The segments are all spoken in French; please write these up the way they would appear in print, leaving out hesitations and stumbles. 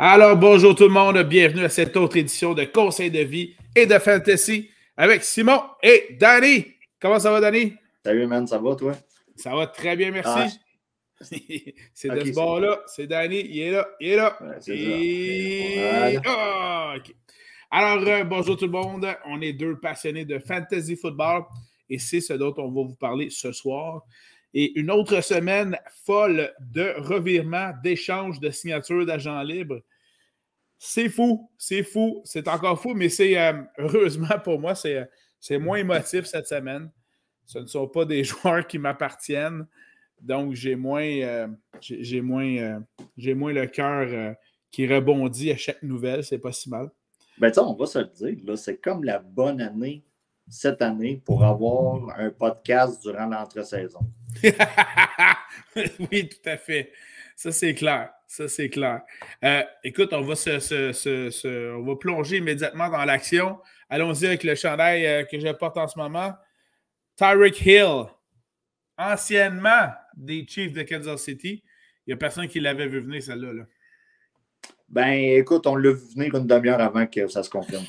Alors, bonjour tout le monde, bienvenue à cette autre édition de Conseils de vie et de Fantasy avec Simon et Danny. Comment ça va, Danny? Salut, man, ça va, toi? Ça va très bien, merci. C'est de ce c'est bord-là, c'est Danny, il est là, il est là. Ouais, c'est ça. Voilà. OK. Alors, bonjour tout le monde, on est deux passionnés de Fantasy Football et c'est ce dont on va vous parler ce soir. Et une autre semaine folle de revirements, d'échanges, de signatures d'agents libres. C'est fou, c'est encore fou, mais c'est heureusement pour moi, c'est moins émotif cette semaine. Ce ne sont pas des joueurs qui m'appartiennent, donc j'ai moins le cœur qui rebondit à chaque nouvelle, c'est pas si mal. Ben, on va se le dire, là, c'est comme la bonne année cette année pour avoir un podcast durant l'entre-saison. Oui, tout à fait. Ça, c'est clair. Écoute, on va plonger immédiatement dans l'action. Allons-y avec le chandail que je porte en ce moment. Tyreek Hill, anciennement des Chiefs de Kansas City. Il n'y a personne qui l'avait vu venir, celle-là. Là. Ben, écoute, on l'a vu venir une demi-heure avant que ça se confirme.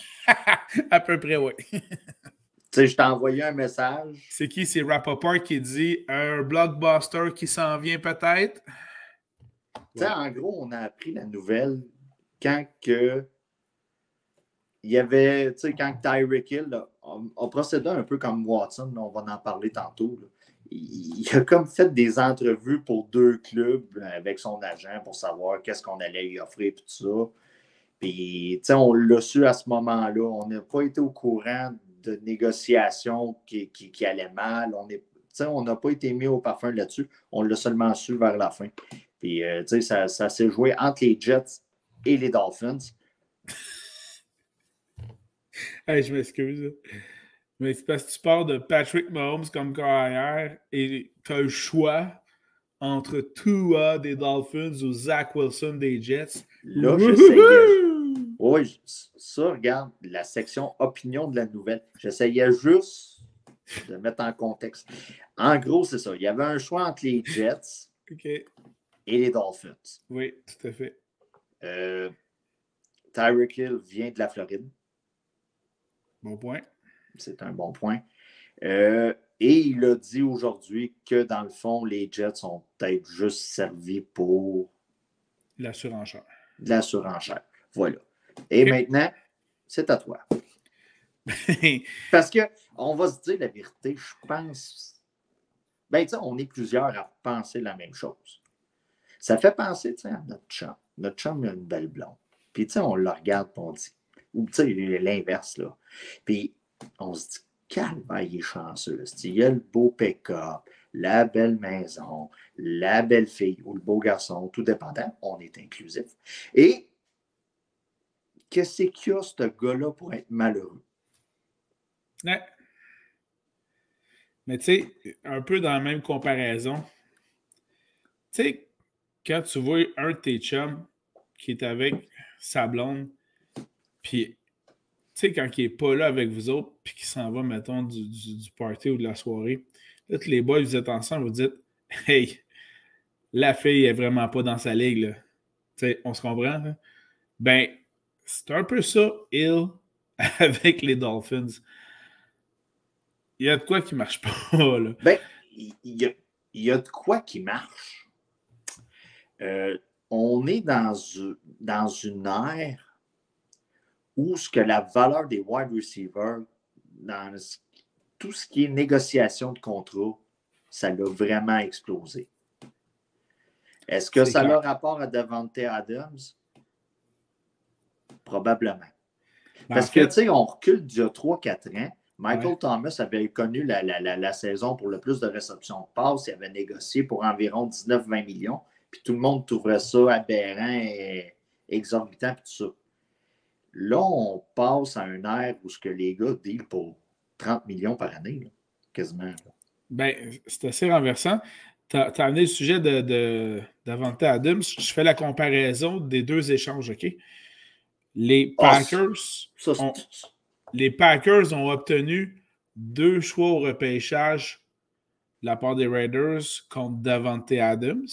À peu près, oui. Tu sais, je t'ai envoyé un message. C'est qui? C'est Rappaport qui dit un blockbuster qui s'en vient peut-être? Tu sais, en gros, on a appris la nouvelle quand que il y avait, tu sais, quand Tyreek Hill on procédait un peu comme Watson, là, on va en parler tantôt. Là. Il a comme fait des entrevues pour deux clubs avec son agent pour savoir qu'est-ce qu'on allait lui offrir, tout ça. Puis, tu sais, on l'a su à ce moment-là. On n'a pas été au courant de négociations qui allaient mal. On n'a pas été mis au parfum là-dessus. On l'a seulement su vers la fin. Puis, tu sais, ça s'est joué entre les Jets et les Dolphins. Hey, je m'excuse. Mais c'est parce que tu parles de Patrick Mahomes comme carrière et tu as le choix entre Tua des Dolphins ou Zach Wilson des Jets. Là, j'essayais. Oui, ça, regarde, la section opinion de la nouvelle. J'essayais juste de mettre en contexte. En gros, c'est ça. Il y avait un choix entre les Jets et les Dolphins. Oui, tout à fait. Tyreek Hill vient de la Floride. Bon point. C'est un bon point. Et il a dit aujourd'hui que, dans le fond, les Jets sont peut-être juste servis pour la surenchère. De la surenchère. Voilà. Et maintenant, c'est à toi. Parce qu'on va se dire la vérité, je pense. Ben, tu sais, on est plusieurs à penser la même chose. Ça fait penser, tu sais, à notre chum. Notre chum a une belle blonde. Puis, tu sais, on le regarde et on dit. Ou, tu sais, l'inverse, là. Puis, on se dit, calme, il est chanceux. Il y a le beau pick-up, la belle maison, la belle fille ou le beau garçon, tout dépendant. On est inclusif. Et qu'est-ce qu'il y a, ce gars-là, pour être malheureux? Ouais. Mais tu sais, un peu dans la même comparaison, tu sais, quand tu vois un de tes chums qui est avec sa blonde, puis, tu sais, quand il n'est pas là avec vous autres, puis qu'il s'en va, mettons, du party ou de la soirée, là, tous les boys, vous êtes ensemble, vous dites, hey, la fille est vraiment pas dans sa ligue, là. Tu sais, on se comprend, hein? Ben, c'est un peu ça, Hill, avec les Dolphins. Il y a de quoi qui marche pas, là. Ben, il y a de quoi qui marche. On est dans une ère où ce que la valeur des wide receivers, dans tout ce qui est négociation de contrat, ça a vraiment explosé. Est-ce que ça a rapport à Davante Adams? Probablement. Parce que, tu sais, on recule d'il y a 3-4 ans. Michael Thomas avait connu la saison pour le plus de réceptions de passes. Il avait négocié pour environ 19-20 millions. Puis tout le monde trouverait ça aberrant et exorbitant. Puis tout ça. Là, on passe à un ère où ce que les gars dealent pour 30 millions par année, là, quasiment. Là. Ben, c'est assez renversant. Tu as amené le sujet de Davante Adams. Je fais la comparaison des deux échanges, OK? Les Packers ont obtenu 2 choix au repêchage de la part des Raiders contre Davante Adams,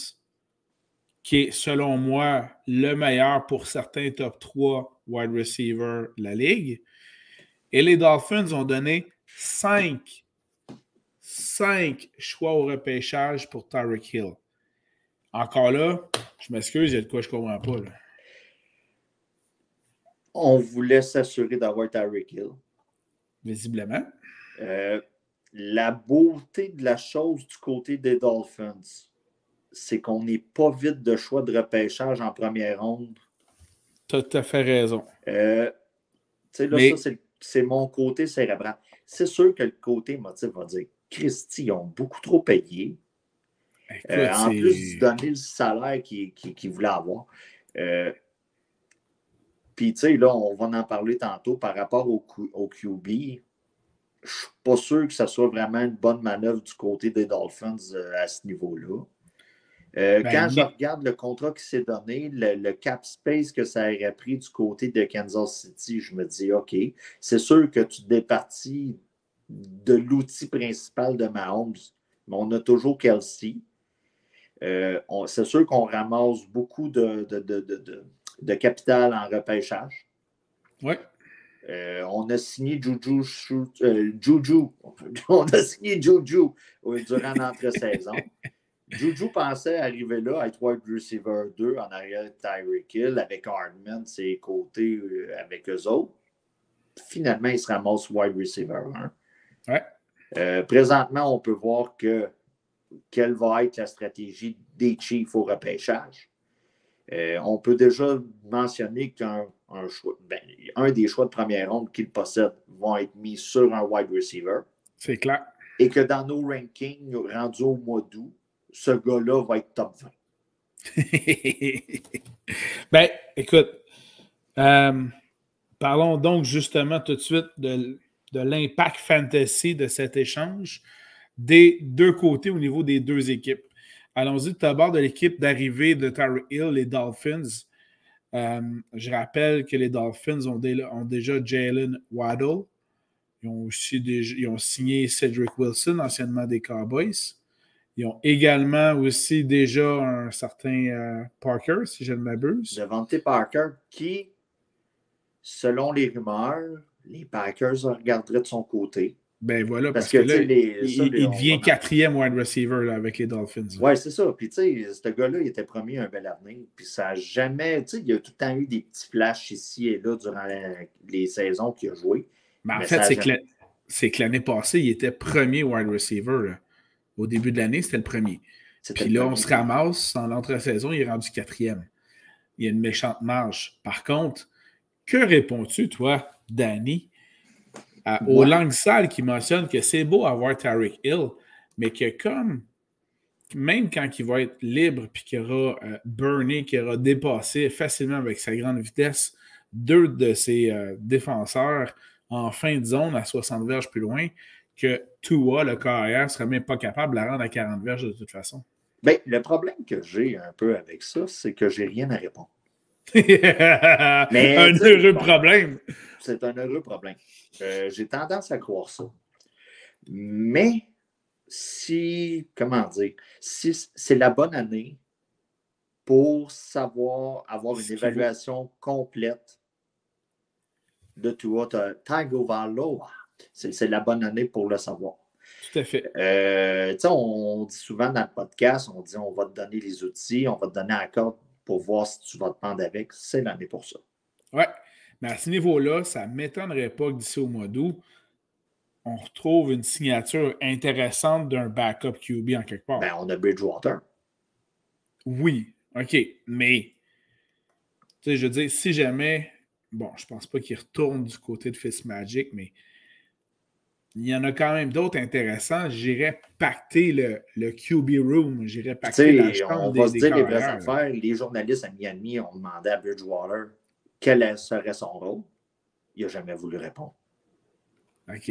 qui est, selon moi, le meilleur pour certains top 3 wide receivers de la Ligue. Et les Dolphins ont donné 5 choix au repêchage pour Tyreek Hill. Encore là, je m'excuse, il y a de quoi je ne comprends pas. Là. On voulait s'assurer d'avoir Tyreek Hill. Visiblement. La beauté de la chose du côté des Dolphins, c'est qu'on n'est pas vite de choix de repêchage en première ronde. Tu as tout à fait raison. Là, ça, c'est mon côté cérébral. C'est sûr que le côté émotif va dire Christy, ils ont beaucoup trop payé. Écoute, en plus de donner le salaire qu'ils voulaient avoir. Puis, tu sais, là, on va en parler tantôt par rapport au QB. Je ne suis pas sûr que ce soit vraiment une bonne manœuvre du côté des Dolphins à ce niveau-là. Quand je regarde le contrat qui s'est donné, le cap space que ça aurait pris du côté de Kansas City, je me dis, OK, c'est sûr que tu départis de l'outil principal de Mahomes, mais on a toujours Kelsey. C'est sûr qu'on ramasse beaucoup de capital en repêchage. Oui. On a signé Juju. On a signé Juju durant l'entre-saison. Juju pensait arriver là à être wide receiver 2 en arrière de Tyreek Hill avec Hardman, ses côtés avec eux autres. Finalement, il se ramasse wide receiver 1. Ouais. Présentement, on peut voir quelle va être la stratégie des Chiefs au repêchage. On peut déjà mentionner qu'un des choix de première ronde qu'ils possèdent vont être mis sur un wide receiver. C'est clair. Et que dans nos rankings rendus au mois d'août, ce gars-là va être top 20. Ben, écoute, parlons donc justement tout de suite de l'impact fantasy de cet échange des deux côtés au niveau des deux équipes. Allons-y tout d'abord de l'équipe d'arrivée de Tyreek Hill, les Dolphins. Je rappelle que les Dolphins ont déjà Jalen Waddle. Ils ont signé Cedric Wilson, anciennement des Cowboys. Ils ont également aussi déjà un certain Parker, si je ne m'abuse. Devante Parker, qui, selon les rumeurs, les Packers regarderaient de son côté. Ben voilà, parce que là, il devient 4e wide receiver là, avec les Dolphins. Oui, c'est ça. Puis, tu sais, ce gars-là, il était promis un bel avenir. Puis, ça n'a jamais. Tu sais, il y a tout le temps eu des petits flashs ici et là durant les saisons qu'il a joué. Mais en fait, c'est que l'année passée, il était premier wide receiver. Là. Au début de l'année, c'était le premier. Puis là, on se ramasse, en l'entre-saison, il est rendu 4e. Il y a une méchante marge. Par contre, que réponds-tu, toi, Danny, aux langues sales qui mentionnent que c'est beau avoir Tyreek Hill, mais que même quand il va être libre puis qu'il aura burné, qu'il aura dépassé facilement avec sa grande vitesse 2 de ses défenseurs en fin de zone à 60 verges plus loin, que Tua, le carrière, ne serait même pas capable de la rendre à 40 verges de toute façon. Bien, le problème que j'ai un peu avec ça, c'est que j'ai rien à répondre. Mais, un heureux problème. C'est un heureux problème. J'ai tendance à croire ça. Mais si c'est la bonne année pour savoir avoir une évaluation complète de Tua Tagovailoa, c'est la bonne année pour le savoir. Tout à fait. On dit souvent dans le podcast, on dit on va te donner les outils, on va te donner un code pour voir si tu vas te prendre avec. C'est l'année pour ça. Oui, mais à ce niveau-là, ça ne m'étonnerait pas que d'ici au mois d'août, on retrouve une signature intéressante d'un backup QB en quelque part. Ben, on a Bridgewater. Oui, OK, mais tu sais, je veux dire, si jamais, bon, je pense pas qu'il retourne du côté de Fitzmagic, mais il y en a quand même d'autres intéressants. J'irais pacter le QB room, j'irais pacter la chambre des carrières. On va se dire les vraies affaires. Les journalistes à Miami ont demandé à Bridgewater quel serait son rôle. Il n'a jamais voulu répondre. OK.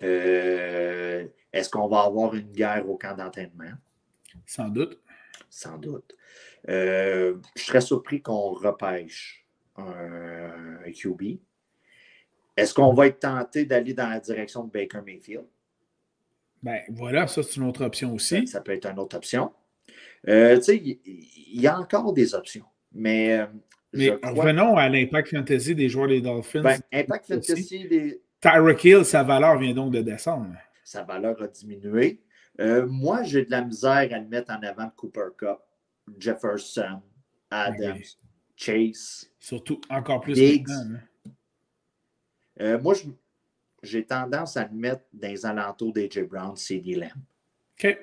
Est-ce qu'on va avoir une guerre au camp d'entraînement? Sans doute. Sans doute. Je serais surpris qu'on repêche un QB. Est-ce qu'on va être tenté d'aller dans la direction de Baker Mayfield? Ben voilà, ça c'est une autre option aussi. Ça peut être une autre option. Tu sais, il y a encore des options. Mais revenons à l'impact fantasy des joueurs des Dolphins. Ben, Impact Fantasy, Tyreek Hill, sa valeur vient donc de descendre. Sa valeur a diminué. Moi, j'ai de la misère à le mettre en avant de Cooper Cup, Jefferson, Adams, Chase. Surtout encore plus Diggs. maintenant. Moi, j'ai tendance à le mettre dans les alentours d'AJ Brown, CD Lamb. OK.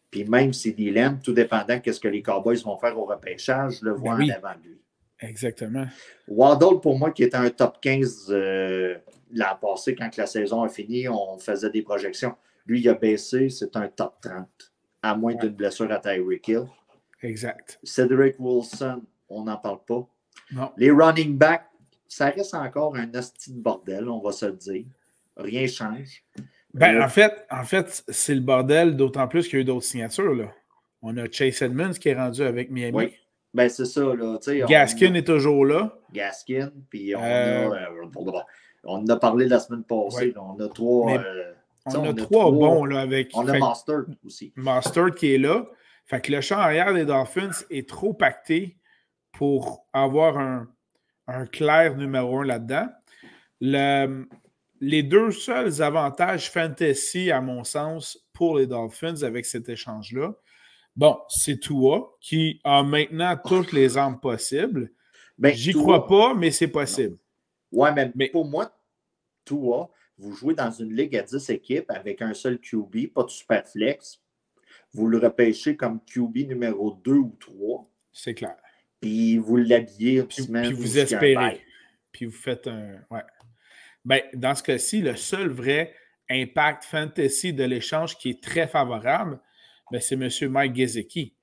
Puis même CD Lamb, tout dépendant de ce que les Cowboys vont faire au repêchage, je le vois en avant de lui. Exactement. Waddle, pour moi, qui était un top 15 l'an passé, quand la saison a fini, on faisait des projections. Lui, il a baissé, c'est un top 30, à moins d'une blessure à Tyreek Hill. Exact. Cedric Wilson, on n'en parle pas. Non. Les running backs, ça reste encore un hostie de bordel, on va se le dire. Rien ne change. Ben, en fait, c'est le bordel, d'autant plus qu'il y a eu d'autres signatures. Là. On a Chase Edmonds qui est rendu avec Miami. Oui. Ben, c'est ça. Là, Gaskin est toujours là. Gaskin, puis on a parlé la semaine passée. Là, on a trois. On a trois bons là, avec. On a Mustard aussi. Mustard qui est là. Fait que le champ arrière des Dolphins est trop pacté pour avoir un clair numéro 1 là-dedans. Les deux seuls avantages fantasy, à mon sens, pour les Dolphins avec cet échange-là, bon, c'est Tua qui a maintenant toutes les armes possibles. Ben, j'y crois pas, mais c'est possible. Oui, mais pour moi, Tua, vous jouez dans une ligue à 10 équipes avec un seul QB, pas de super flex. Vous le repêchez comme QB numéro 2 ou 3. C'est clair. Puis vous l'habillez une semaine. Puis vous espérez. Puis vous faites un... Ouais. Ben, dans ce cas-ci, le seul vrai impact fantasy de l'échange qui est très favorable, ben, c'est M. Mike Gesicki.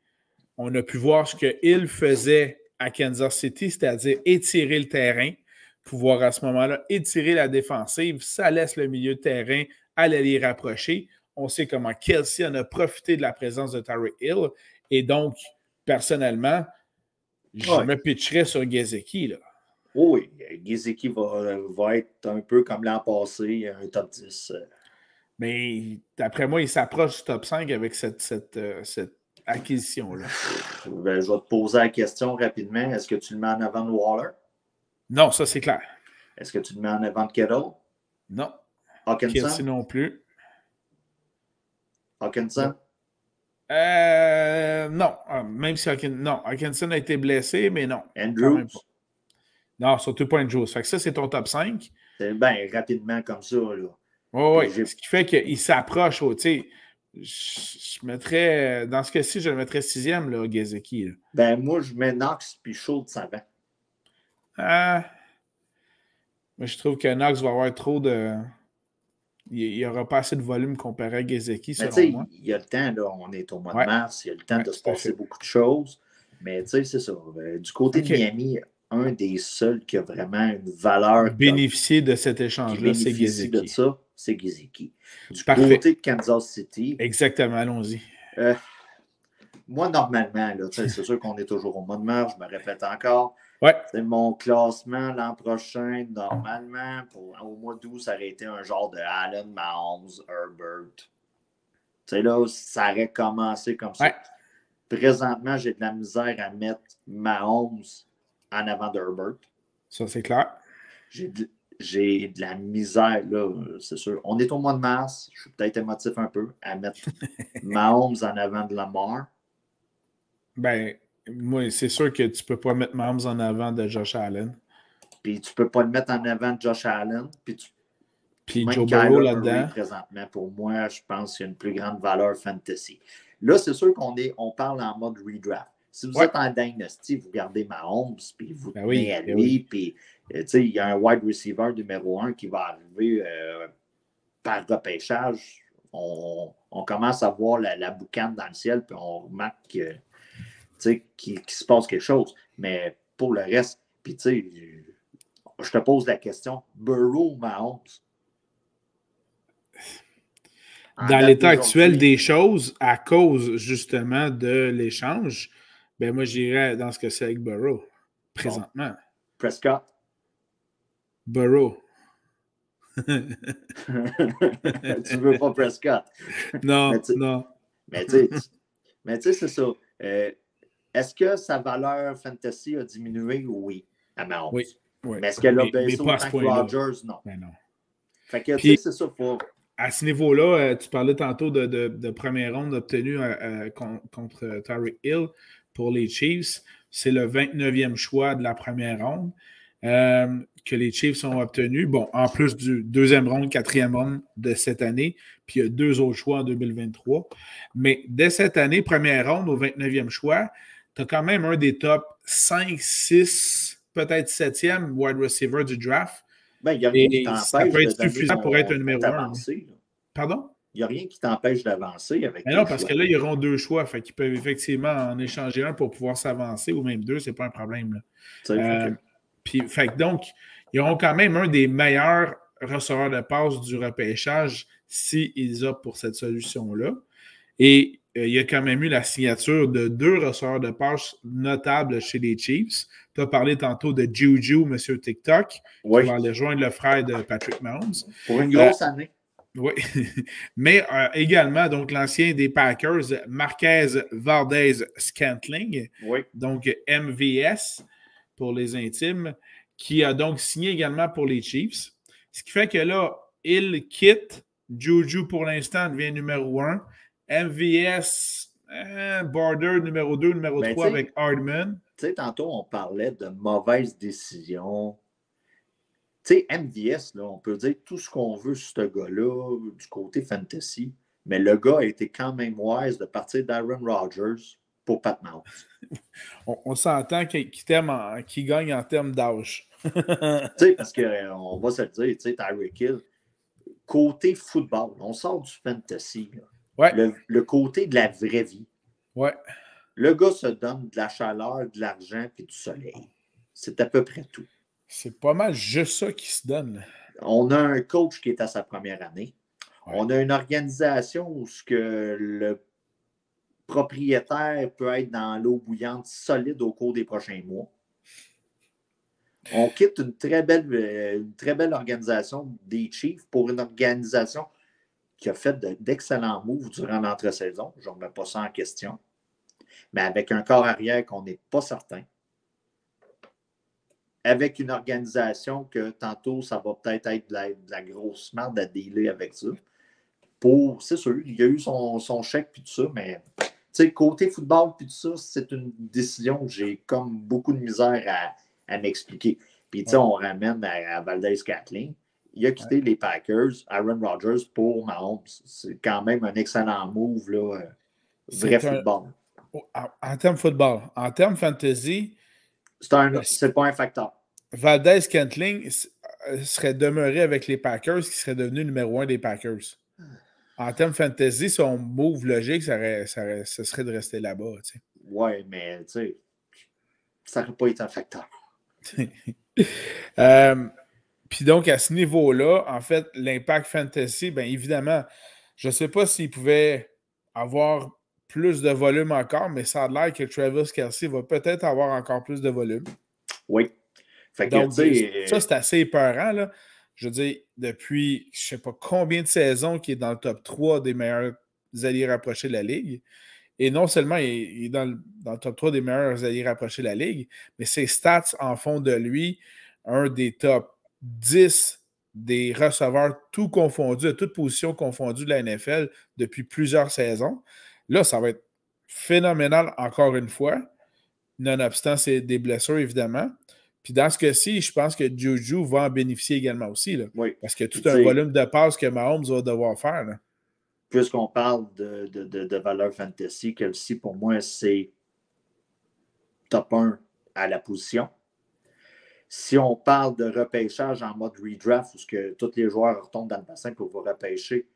On a pu voir ce qu'il faisait à Kansas City, c'est-à-dire étirer le terrain, pouvoir à ce moment-là étirer la défensive. Ça laisse le milieu de terrain aller les rapprocher. On sait comment Kelsey en a profité de la présence de Tyreek Hill. Et donc, personnellement, je me pitcherais sur Gesicki, là. Oui, Gesicki va être un peu comme l'an passé, un top 10. Mais d'après moi, il s'approche du top 5 avec cette acquisition-là. Ben, je vais te poser la question rapidement. Est-ce que tu le mets en avant de Waller? Non, ça c'est clair. Est-ce que tu le mets en avant de Kittle? Non. Hawkinson? Kelsey non plus. Hawkinson? Non. Même si Hawkinson a été blessé, mais non. Andrews? Non, surtout pas Andrews. Fait que ça, c'est ton top 5. C'est bien rapidement comme ça, là. Oui. Ce qui fait qu'il s'approche tu sais. Je mettrais, dans ce cas-ci, je le mettrais 6e, là, Gesicki. Là. Ben, moi, je mets Knox puis Schultz avant. Moi, je trouve que Knox va avoir trop de... Il n'y aura pas assez de volume comparé à Gesicki, selon moi. Il y a le temps, là, on est au mois de mars, il y a le temps de se passer beaucoup de choses. Mais tu sais, c'est ça. Du côté de Miami, un des seuls qui a vraiment une valeur... Bénéficier de cet échange-là, c'est Gesicki. de ça, c'est Gesicki. Du côté de Kansas City... Exactement, allons-y. Moi, normalement, là, c'est sûr qu'on est toujours au mois de mars, je me répète encore. Ouais. C'est mon classement l'an prochain, normalement, au mois d'août, ça aurait été un genre de Allen, Mahomes, Herbert. Tu sais, là, ça aurait commencé comme ça. Ouais. Présentement, j'ai de la misère à mettre Mahomes en avant d'Herbert. Ça, c'est clair. J'ai de la misère, là, c'est sûr. On est au mois de mars, je suis peut-être émotif un peu, à mettre Mahomes en avant de Lamar. Ben, moi, c'est sûr que tu ne peux pas mettre Mahomes en avant de Josh Allen. Puis tu ne peux pas le mettre en avant de Josh Allen. Puis Joe Burrow là-dedans. Présentement, pour moi, je pense qu'il y a une plus grande valeur fantasy. Là, c'est sûr qu'on parle en mode redraft. Si vous êtes en Dynasty, vous gardez Mahomes, puis vous tenez à lui, puis il y a un wide receiver numéro 1 qui va arriver par repêchage. On commence à voir la boucane dans le ciel, puis on remarque qu'il se passe quelque chose. Mais pour le reste, puis tu sais, je te pose la question, Burrow ou Mahomes? Dans l'état actuel des choses, à cause justement de l'échange, ben moi j'irais dans ce que c'est avec Burrow, présentement. Bon. Prescott? Burrow. Tu veux pas Prescott? Non, non. Mais tu sais, c'est ça. Est-ce que sa valeur fantasy a diminué? Oui, à Mahomes. Oui. Mais est-ce qu'elle a baissé pas à ce autant que point-là. Rodgers? Non. Ben non. Fait que, tu Puis, sais, c'est ça, faut... à ce niveau-là, tu parlais tantôt de première ronde obtenue contre Tyreek Hill pour les Chiefs. C'est le 29e choix de la première ronde que les Chiefs ont obtenu. Bon, en plus du deuxième ronde, quatrième ronde de cette année, puis il y a 2 autres choix en 2023. Mais dès cette année, première ronde au 29e choix, tu as quand même un des top 5, 6, peut-être 7e wide receiver du draft. Ben, il n'y a rien qui Ça t'empêche peut de être donner suffisant pour être un numéro 1. avancé. Pardon? Il n'y a rien qui t'empêche d'avancer avec Mais non, parce que là, ils auront 2 choix. Fait qu'ils peuvent effectivement en échanger un pour pouvoir s'avancer, ou même 2, c'est pas un problème. Puis, fait que donc, ils auront quand même un des meilleurs receveurs de passe du repêchage s'ils optent pour cette solution-là. Et il y a quand même eu la signature de 2 receveurs de passe notables chez les Chiefs. Tu as parlé tantôt de Juju, Monsieur TikTok, qui va aller rejoindre le frère de Patrick Mahomes. Pour une grosse année. Oui, mais également, donc, l'ancien des Packers, Marquez Valdez-Scantling, donc MVS pour les intimes, qui a donc signé également pour les Chiefs. Ce qui fait que là, il quitte. Juju, pour l'instant, devient numéro 1. MVS, border numéro 2, numéro 3 avec Hardman. Tu sais, tantôt, on parlait de mauvaises décisions. Tu sais, MVS, là, on peut dire tout ce qu'on veut sur ce gars-là, du côté fantasy, mais le gars a été quand même wise de partir d'Aaron Rodgers pour Pat Mahomes. On s'entend qu'il gagne en termes d'âge. Tu sais, parce qu'on va se le dire, tu sais, Tyreek Hill, côté football, on sort du fantasy, le côté de la vraie vie. Ouais. Le gars se donne de la chaleur, de l'argent et du soleil. C'est à peu près tout. C'est pas mal juste ça qui se donne. On a un coach qui est à sa première année. Ouais. On a une organisation où le propriétaire peut être dans l'eau bouillante solide au cours des prochains mois. On quitte une très belle organisation des Chiefs pour une organisation qui a fait d'excellents moves durant l'entre-saison. Je ne remets pas ça en question. Mais avec un corps arrière qu'on n'est pas certain. Avec une organisation que tantôt, ça va peut-être être de la grosse merde à dealer avec ça. C'est sûr, il y a eu son chèque puis tout ça, mais côté football puis tout ça, c'est une décision que j'ai comme beaucoup de misère à m'expliquer. Puis on ramène à Valdez-Scantling. Il a quitté les Packers, Aaron Rodgers pour Mahomes. C'est quand même un excellent move, là. Vrai football. En termes football. En termes fantasy, c'est pas un facteur. Valdez-Scantling serait demeuré avec les Packers, qui serait devenu numéro 1 des Packers. En termes fantasy, son move logique, ce serait de rester là-bas. Oui, mais tu sais, ça n'aurait pas été un facteur. Puis donc, à ce niveau-là, en fait, l'impact fantasy, bien évidemment, je ne sais pas s'il pouvait avoir plus de volume encore, mais ça a l'air que Travis Kelce va peut-être avoir encore plus de volume. Oui. Fait que, donc, ça, c'est assez épeurant, là. Je veux dire, depuis je ne sais pas combien de saisons qu'il est dans le top 3 des meilleurs alliés rapprochés de la Ligue. Et non seulement il est dans le top 3 des meilleurs alliés rapprochés de la Ligue, mais ses stats en font de lui un des top 10 des receveurs tout confondus, à toute position confondue de la NFL depuis plusieurs saisons. Là, ça va être phénoménal encore une fois, nonobstant des blessures, évidemment. Puis dans ce cas-ci, je pense que Juju va en bénéficier également aussi. Là, parce que tout un volume de passes que Mahomes va devoir faire. Là. Puisqu'on parle de valeur fantasy, Kelce, pour moi, c'est top 1 à la position. Si on parle de repêchage en mode redraft, où que tous les joueurs retombent dans le bassin pour vous repêcher,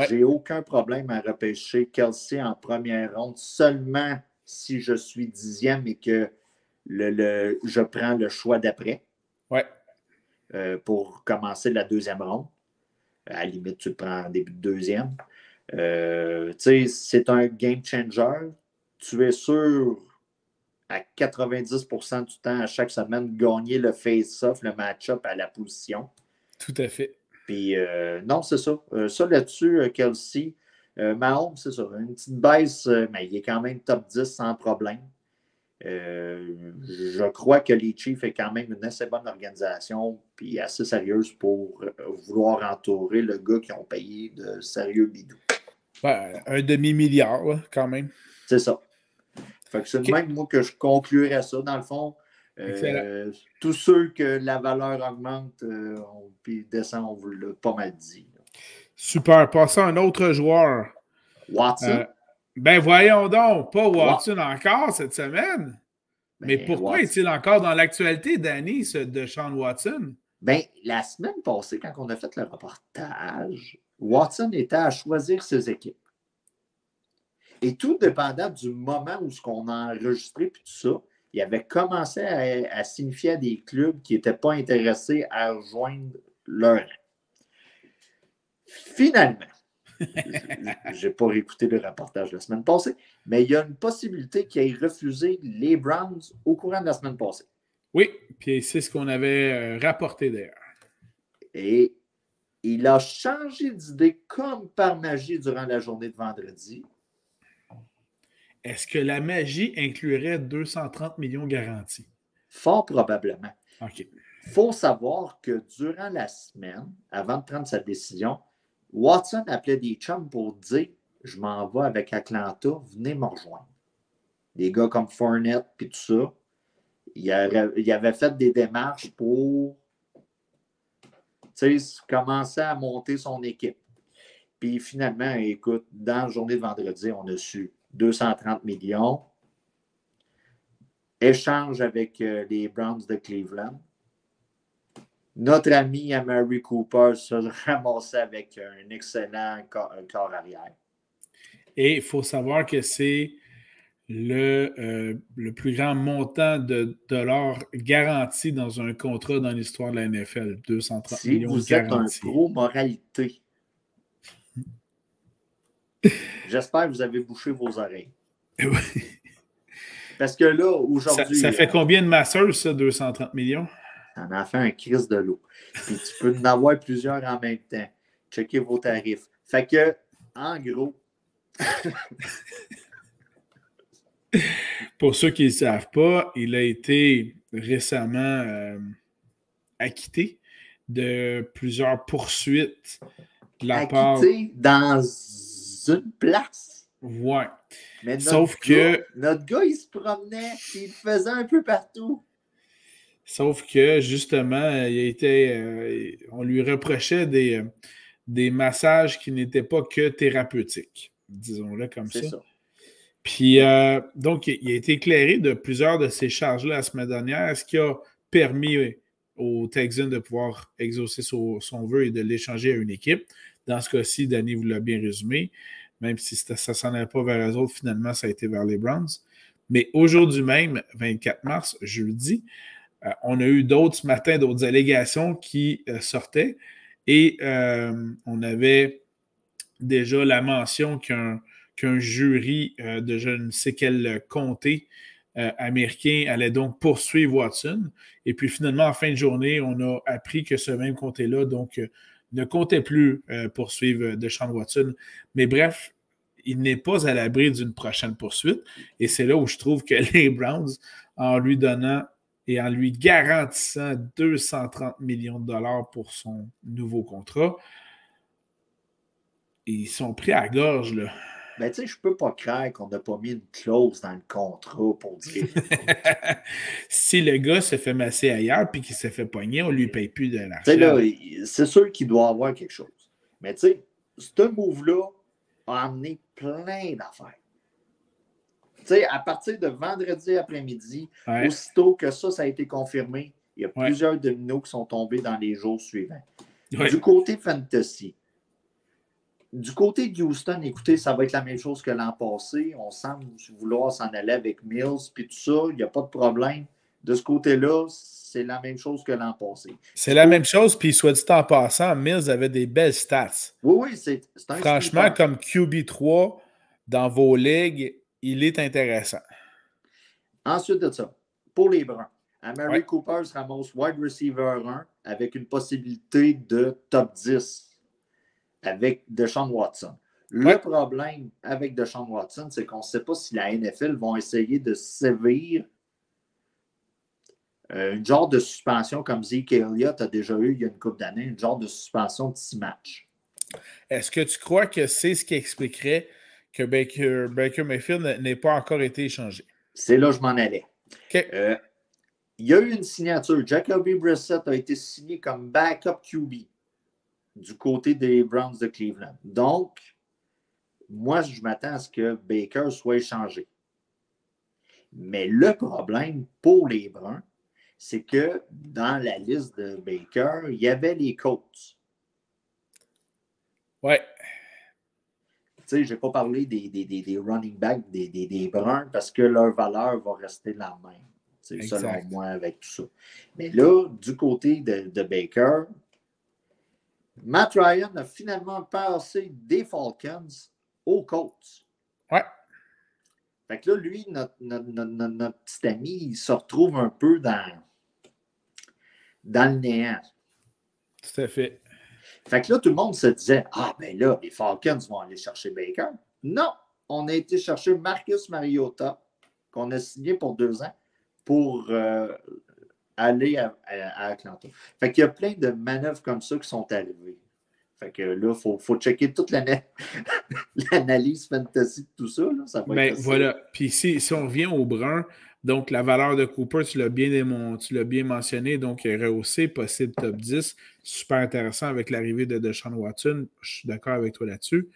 j'ai aucun problème à repêcher Kelce en première ronde, seulement si je suis 10e et que je prends le choix d'après pour commencer la deuxième ronde. À la limite, tu le prends en début de deuxième. C'est un game changer. Tu es sûr à 90% du temps, à chaque semaine, gagner le face-off, le match-up à la position. Tout à fait. Puis, non, c'est ça. Ça, là-dessus, Kelce, Mahomes, c'est ça. Une petite baisse, mais il est quand même top 10 sans problème. Je crois que les Chiefs est quand même une assez bonne organisation puis assez sérieuse pour vouloir entourer le gars qui ont payé de sérieux bidous. Ben, un demi-milliard, là, quand même. C'est ça. Fait que c'est le même, moi, que je conclurais ça. Dans le fond, tous ceux que la valeur augmente puis descend, on vous l'a pas mal dit. Là. Super. Passons à un autre joueur. Watson? Ben voyons donc, pas Watson encore cette semaine. Mais pourquoi Watson. est-il encore dans l'actualité, Danny, ce de Sean Watson? Ben, la semaine passée, quand on a fait le reportage, Watson était à choisir ses équipes. Et tout dépendant du moment où ce qu'on a enregistré puis tout ça, il avait commencé à signifier à des clubs qui n'étaient pas intéressés à rejoindre leur rang. Finalement, je n'ai pas réécouté le reportage la semaine passée, mais il y a une possibilité qu'il ait refusé les Browns au courant de la semaine passée. Oui, puis c'est ce qu'on avait rapporté d'ailleurs. Et il a changé d'idée comme par magie durant la journée de vendredi. Est-ce que la magie inclurait 230 millions garantis? Fort probablement. OK. Il faut savoir que durant la semaine, avant de prendre sa décision, Watson appelait des chums pour dire « Je m'en vais avec Atlanta, venez me rejoindre. » Des gars comme Fournette et tout ça, il avait fait des démarches pour commencer à monter son équipe. Puis finalement, écoute, dans la journée de vendredi, on a su 230 millions. Échange avec les Browns de Cleveland. Notre ami Amari Cooper se ramassait avec un excellent corps arrière. Et il faut savoir que c'est le plus grand montant de dollars garanti dans un contrat dans l'histoire de la NFL. 230 millions garantis. Si vous êtes un pro-moralité, j'espère que vous avez bouché vos oreilles. Parce que là, aujourd'hui... Ça fait combien de masseurs, ça, 230 millions? Ça en fait un crise de l'eau. Puis tu peux en avoir plusieurs en même temps. Checkez vos tarifs. Fait que, en gros... Pour ceux qui ne le savent pas, il a été récemment acquitté de plusieurs poursuites de la part... Acquitté dans une place. Ouais. Mais Sauf que... Notre gars, il se promenait et il le faisait un peu partout. Sauf que, justement, on lui reprochait des massages qui n'étaient pas que thérapeutiques, disons-le comme ça. C'est ça. Puis, donc, il a été éclairé de plusieurs de ces charges-là la semaine dernière, ce qui a permis aux Texans de pouvoir exaucer son vœu et de l'échanger à une équipe. Dans ce cas-ci, Danny vous l'a bien résumé, même si ça ne s'en allait pas vers les autres, finalement, ça a été vers les Browns. Mais aujourd'hui même, 24 mars, jeudi, on a eu ce matin d'autres allégations qui sortaient et on avait déjà la mention qu'un jury de je ne sais quel comté américain allait donc poursuivre Watson. Et puis finalement, en fin de journée, on a appris que ce même comté-là donc ne comptait plus poursuivre Deshaun Watson. Mais bref, il n'est pas à l'abri d'une prochaine poursuite. Et c'est là où je trouve que les Browns, en lui donnant et en lui garantissant 230 millions de dollars pour son nouveau contrat, ils sont pris à la gorge, là. Ben, tu sais, je peux pas croire qu'on n'a pas mis une clause dans le contrat pour dire... Si le gars se fait masser ailleurs puis qu'il se fait pogner, on lui paye plus de l'argent. Tu sais, là, c'est sûr qu'il doit avoir quelque chose. Mais tu sais, ce move-là a amené plein d'affaires. Tu sais, à partir de vendredi après-midi, aussitôt que ça a été confirmé, il y a plusieurs dominos qui sont tombés dans les jours suivants. Ouais. Du côté fantasy, du côté de Houston, écoutez, ça va être la même chose que l'an passé. On semble vouloir s'en aller avec Mills, puis tout ça, il n'y a pas de problème. De ce côté-là, c'est la même chose que l'an passé. C'est la même chose, puis soit dit en passant, Mills avait des belles stats. Oui, c'est un franchement, comme QB3 dans vos ligues, il est intéressant. Ensuite de ça, pour les Bruns, Amari Cooper se ramasse wide receiver 1 avec une possibilité de top 10 avec Deshaun Watson. Le problème avec Deshaun Watson, c'est qu'on ne sait pas si la NFL vont essayer de sévir une genre de suspension comme Zeke Elliott a déjà eu il y a une couple d'années, une genre de suspension de 6 matchs. Est-ce que tu crois que c'est ce qui expliquerait que Baker Mayfield n'ait pas encore été échangé? C'est là que je m'en allais. Okay. Il y a eu une signature. Jacoby Brissett a été signé comme backup QB du côté des Browns de Cleveland. Donc, moi, je m'attends à ce que Baker soit échangé. Mais le problème pour les Browns, c'est que dans la liste de Baker, il y avait les Colts. Ouais. Tu sais, je n'ai pas parlé des running backs des Browns parce que leur valeur va rester la même, selon moi, avec tout ça. Mais là, du côté de Baker, Matt Ryan a finalement passé des Falcons aux Colts. Ouais. Fait que là, lui, notre petit ami, il se retrouve un peu dans le néant. Tout à fait. Fait que là, tout le monde se disait, ah, ben là, les Falcons vont aller chercher Baker. Non, on a été chercher Marcus Mariota, qu'on a signé pour 2 ans, pour aller à Atlanta. Fait qu'il y a plein de manœuvres comme ça qui sont arrivées. Fait que là, il faut checker toute l'analyse fantasy de tout ça. Là. Ça va être voilà. Puis si on revient au brun, donc la valeur de Cooper, tu l'as bien mentionné, donc rehaussé, possible top 10. Super intéressant avec l'arrivée de Deshaun Watson. Je suis d'accord avec toi là-dessus.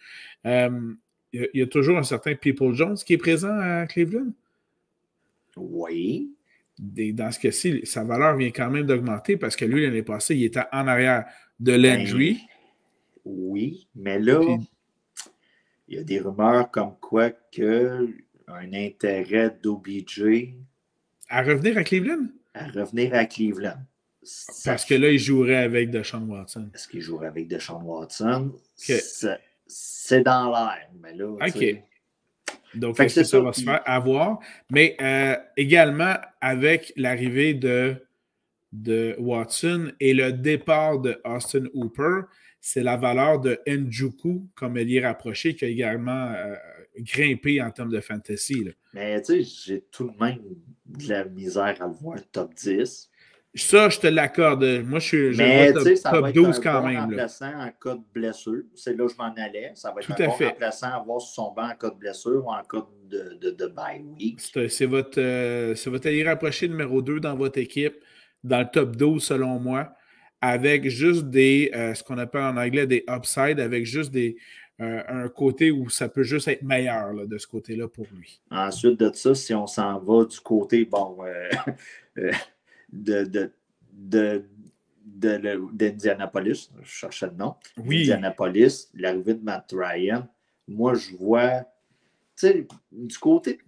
Il y a toujours un certain People Jones qui est présent à Cleveland. Oui. Dans ce cas-ci, sa valeur vient quand même d'augmenter parce que lui, l'année passée, il était en arrière de Landry. Ben, oui, mais là, il y a des rumeurs comme quoi un intérêt d'OBJ à revenir à Cleveland? À revenir à Cleveland. Parce que là, il jouerait avec Deshaun Watson. Est-ce qu'il jouerait avec Deshaun Watson? Okay. C'est dans l'air, mais là, OK. Donc, est-ce que ça va se faire avoir? Mais également, avec l'arrivée de Watson et le départ de Austin Hooper, c'est la valeur de Njoku comme ailier rapproché qui a également grimpé en termes de fantasy. Là. Mais tu sais, j'ai tout de même de la misère à le voir top 10. Ça, je te l'accorde. Moi, je vois top 12 quand même. Ça va être un bon remplaçant en cas de blessure. C'est là où je m'en allais. Ça va être un bon remplaçant à avoir sur son banc en cas de blessure ou en cas de bye week. C'est votre allié rapproché numéro 2 dans votre équipe, dans le top 12 selon moi, avec juste ce qu'on appelle en anglais des upsides, avec juste un côté où ça peut juste être meilleur là, de ce côté-là pour lui. Ensuite de ça, si on s'en va du côté, d'Indianapolis, je cherchais le nom. Oui. Indianapolis, l'arrivée de Matt Ryan, moi je vois, tu sais, du côté de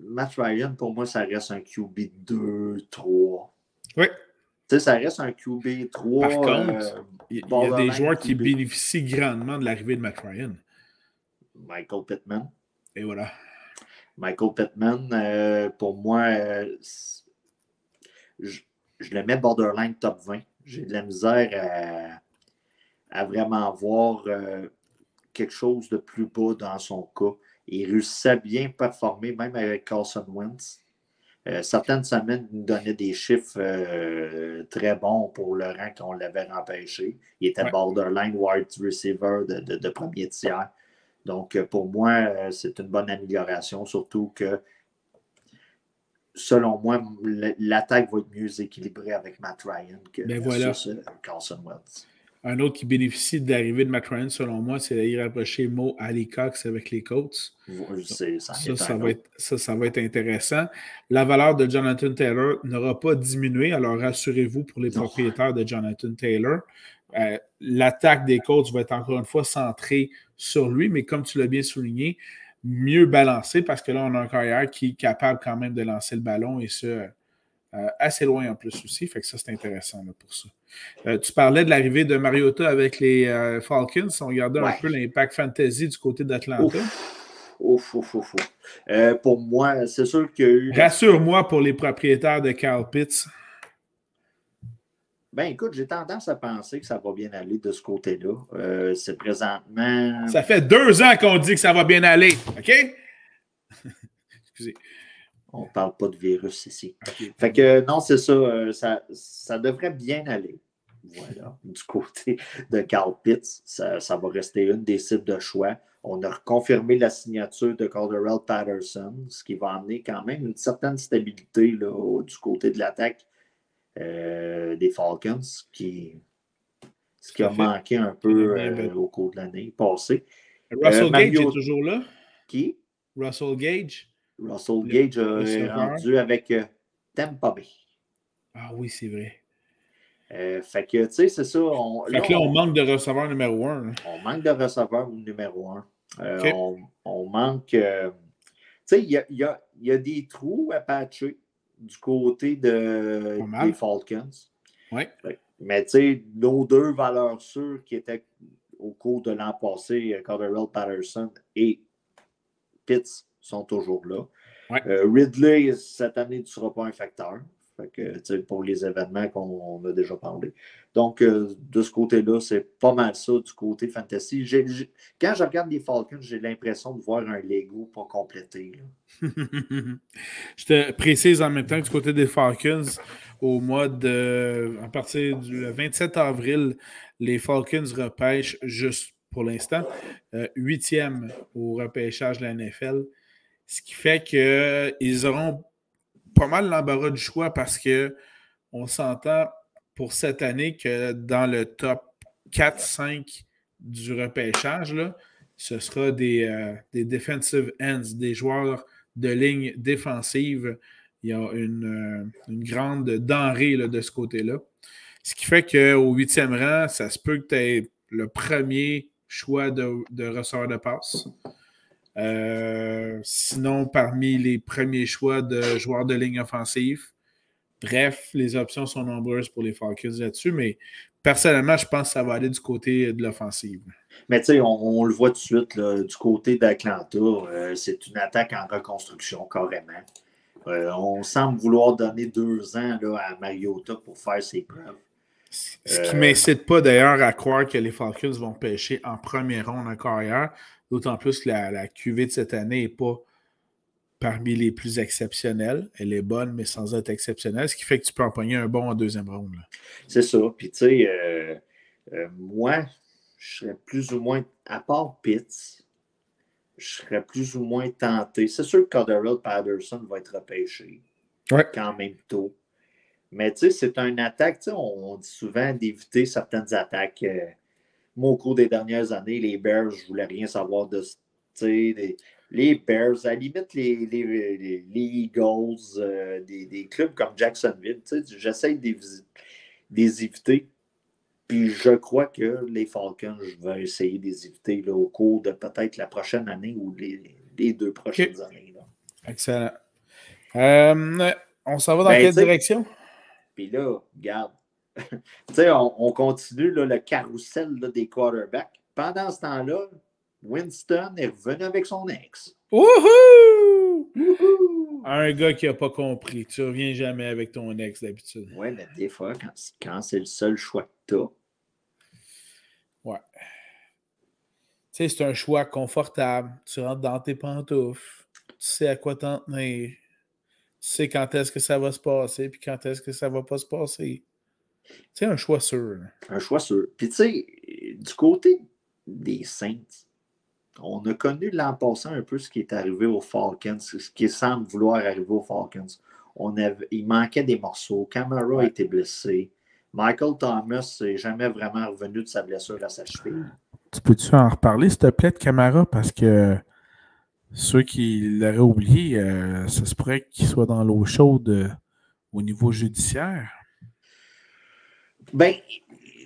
Matt Ryan, pour moi, ça reste un QB 2, 3. Oui. Tu sais, ça reste un QB 3. Par contre, il y a des joueurs qui bénéficient grandement de l'arrivée de Matt Ryan. Michael Pittman. Et voilà. Michael Pittman, pour moi, je le mets borderline top 20. J'ai de la misère à vraiment voir quelque chose de plus bas dans son cas. Il réussissait à bien performer, même avec Carson Wentz. Certaines semaines, il nous donnait des chiffres très bons pour le rang qu'on l'avait empêché. Il était borderline wide receiver de premier tiers. Donc, pour moi, c'est une bonne amélioration, surtout que selon moi, l'attaque va être mieux équilibrée avec Matt Ryan que Carson Wentz. Un autre qui bénéficie de l'arrivée de Matt Ryan, selon moi, c'est l'irrapproché Mo Alley-Cox avec les Colts. Ça va être intéressant. La valeur de Jonathan Taylor n'aura pas diminué, alors rassurez-vous pour les propriétaires de Jonathan Taylor. L'attaque des Colts va être encore une fois centrée sur lui, mais comme tu l'as bien souligné, mieux balancé parce que là, on a un carrière qui est capable quand même de lancer le ballon et ça assez loin en plus aussi. Fait que ça, c'est intéressant là, pour ça. Tu parlais de l'arrivée de Mariota avec les Falcons. On regardait un peu l'impact fantasy du côté d'Atlanta. Pour moi, c'est sûr qu'il y a eu... Rassure-moi pour les propriétaires de Kyle Pitts. Ben écoute, j'ai tendance à penser que ça va bien aller de ce côté-là. C'est présentement. Ça fait 2 ans qu'on dit que ça va bien aller. OK? Excusez. On ne parle pas de virus ici. Okay. Fait que non, c'est ça devrait bien aller. Voilà. Du côté de Carl Pitts, ça va rester une des cibles de choix. On a reconfirmé la signature de Cordarrelle Patterson, ce qui va amener quand même une certaine stabilité là, du côté de l'attaque des Falcons, ce qui a manqué un peu au cours de l'année passée. Russell Gage est toujours là? Qui? Russell Gage. Russell Gage est rendu avec Tampa Bay. Ah oui, c'est vrai. Fait que, tu sais, c'est ça. On manque de receveur numéro 1. Hein. On manque de receveur numéro 1. Okay. On manque. Tu sais, il y a des trous à patcher du côté des Falcons. Ouais. Mais tu sais, nos 2 valeurs sûres qui étaient au cours de l'an passé, Cordarrelle Patterson et Pitts sont toujours là. Ouais. Ridley, cette année, ne sera pas un facteur. Fait que, pour les événements qu'on a déjà parlé. Donc, de ce côté-là, c'est pas mal ça du côté fantasy. Quand je regarde les Falcons, j'ai l'impression de voir un Lego pas complété. Je te précise en même temps que du côté des Falcons, à partir du 27 avril, les Falcons repêchent juste pour l'instant 8e au repêchage de la NFL. Ce qui fait qu'ils auront pas mal l'embarras du choix parce qu'on s'entend pour cette année que dans le top 4-5 du repêchage, là, ce sera des defensive ends, des joueurs de ligne défensive. Il y a une grande denrée là, de ce côté-là. Ce qui fait qu'au 8e rang, ça se peut que tu aies le premier choix de receveur de passe. Sinon, parmi les premiers choix de joueurs de ligne offensive. Bref, les options sont nombreuses pour les Falcons là-dessus, mais personnellement, je pense que ça va aller du côté de l'offensive. Mais tu sais, on le voit tout de suite, là, du côté d'Atlanta, c'est une attaque en reconstruction, carrément. On semble vouloir donner 2 ans là, à Mariota pour faire ses preuves. Ce qui ne m'incite pas d'ailleurs à croire que les Falcons vont pêcher en première ronde en carrière, d'autant plus que la QV de cette année n'est pas parmi les plus exceptionnelles. Elle est bonne, mais sans être exceptionnelle, ce qui fait que tu peux empoigner un bon en 2e ronde. C'est ça. Puis tu sais, moi, je serais plus ou moins, à part Pitts, je serais plus ou moins tenté. C'est sûr que Cordarrelle Patterson va être repêché quand même tôt. Mais tu sais, c'est une attaque, tu sais, on dit souvent d'éviter certaines attaques. Moi, au cours des dernières années, les Bears, je ne voulais rien savoir de, tu sais, les Bears, à la limite, les Eagles, des clubs comme Jacksonville, tu sais, j'essaie de les éviter. Puis je crois que les Falcons, je vais essayer de les éviter là, au cours de peut-être la prochaine année ou les 2 prochaines années. Là. Excellent. On s'en va dans quelle direction? Puis là, regarde. Tu sais, on continue là, le carrousel là, des quarterbacks. Pendant ce temps-là, Winston est revenu avec son ex. Wouhou! Un gars qui n'a pas compris. Tu reviens jamais avec ton ex d'habitude. Oui, mais des fois, quand c'est le seul choix que tu as. Ouais. Tu sais, c'est un choix confortable. Tu rentres dans tes pantoufles. Tu sais à quoi t'en tenir. Tu sais quand est-ce que ça va se passer puis quand est-ce que ça va pas se passer. C'est un choix sûr. Un choix sûr. Puis tu sais, du côté des Saints, on a connu l'an passé un peu ce qui est arrivé aux Falcons, ce qui semble vouloir arriver aux Falcons. Il manquait des morceaux. Kamara a été blessé. Michael Thomas n'est jamais vraiment revenu de sa blessure à sa cheville. Tu peux-tu en reparler, s'il te plaît, de Kamara? Parce que ceux qui l'auraient oublié, ça se pourrait qu'il soit dans l'eau chaude au niveau judiciaire. Ben,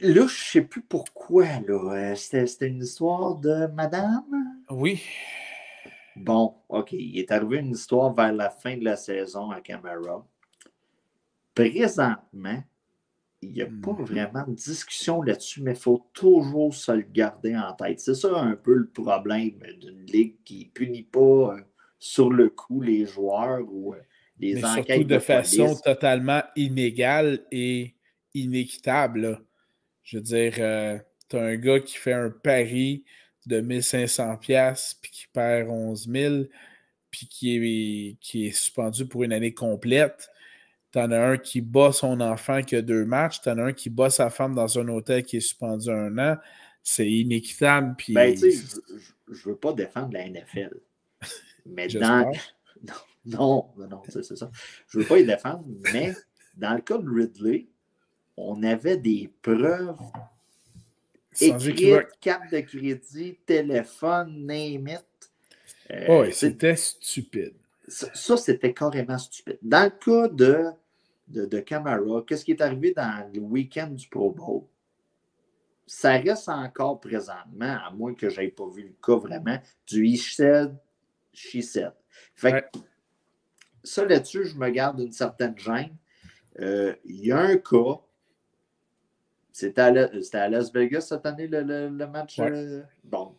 là, je ne sais plus pourquoi. Là. C'était une histoire de madame? Oui. Bon, OK. Il est arrivé une histoire vers la fin de la saison à Kamara. Présentement, il n'y a pas vraiment de discussion là-dessus, mais il faut toujours se le garder en tête. C'est ça un peu le problème d'une ligue qui ne punit pas sur le coup les joueurs ou les mais enquêtes surtout de façon police. Totalement inégale et inéquitable, là. Je veux dire, tu as un gars qui fait un pari de 1500$ puis qui perd 11 000 puis qui est suspendu pour une année complète. T'en as un qui bat son enfant qui a 2 matchs. T'en as un qui bat sa femme dans un hôtel qui est suspendu 1 an. C'est inéquitable. Puis ben, tu sais, je veux pas défendre la NFL. Mais dans... Non, c'est ça. Je veux pas les défendre, mais dans le cas de Ridley, on avait des preuves écrites, carte de crédit, téléphone, name it. Oui, c'était stupide. Ça, c'était carrément stupide. Dans le cas de Camara, qu'est-ce qui est arrivé dans le week-end du Pro Bowl? Ça reste encore présentement, à moins que je n'aie pas vu le cas vraiment, du he said, she said. Fait que, ça là-dessus, je me garde une certaine gêne. Il y a un cas, c'était à Las Vegas cette année le match. Ouais. Bon.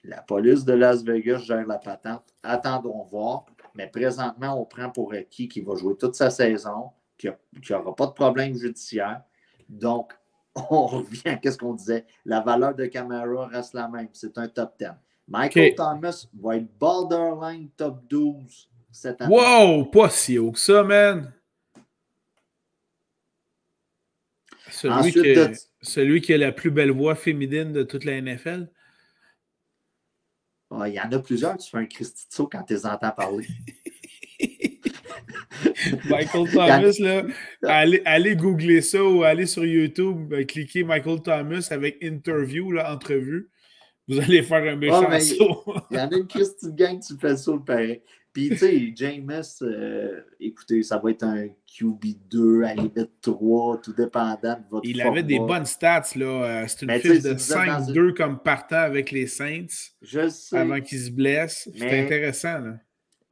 La police de Las Vegas gère la patente. Attendons voir. Mais présentement, on prend pour acquis qu'il va jouer toute sa saison, qu'il n'y aura pas de problème judiciaire. Donc, on revient à ce qu'on disait. La valeur de Camara reste la même. C'est un top 10. Michael Thomas va être borderline top 12 cette année. Wow! Pas si haut que ça, man! Celui qui a la plus belle voix féminine de toute la NFL. Il y en a plusieurs, tu fais un Christy de saut quand tu les entends parler. Michael Thomas, là, allez googler ça ou allez sur YouTube, cliquez Michael Thomas avec interview, là, entrevue. Vous allez faire un méchant saut. Il y en a une Christy de gang, tu fais ça, le pareil. Puis, tu sais, Jameis, écoutez, ça va être un QB2, à limite 3, tout dépendant de votre Il format. avait des bonnes stats, là. C'est une fiche de 5-2 comme partant avec les Saints. Je sais. Avant qu'ils se blessent. C'est intéressant, là.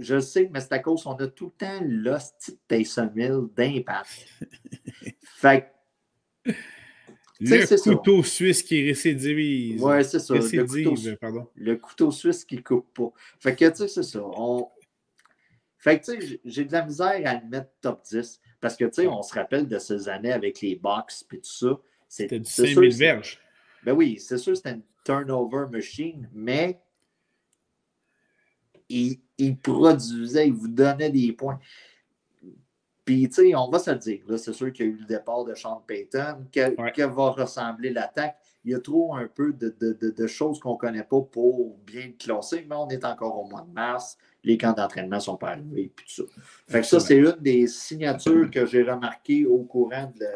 Je sais, mais c'est à cause qu'on a tout le temps l'hostie de Taysom Hill d'impact. Fait que... Le couteau suisse qui récidivise. Oui, c'est ça. Le couteau suisse qui ne coupe pas. Fait que, tu sais, c'est ça. Fait que, tu sais, j'ai de la misère à le mettre top 10 parce que, tu sais, on se rappelle de ces années avec les Bucks et tout ça. C'était du 5000 verges. Ben oui, c'est sûr que c'était une turnover machine, mais il produisait, il vous donnait des points. Puis, tu sais, on va se le dire, là, c'est sûr qu'il y a eu le départ de Sean Payton. Que va ressembler l'attaque? Il y a trop un peu de choses qu'on ne connaît pas pour bien le classer, mais on est encore au mois de mars. Les camps d'entraînement ne sont pas arrivés, puis tout ça. Fait que ça, c'est une des signatures que j'ai remarquées au courant de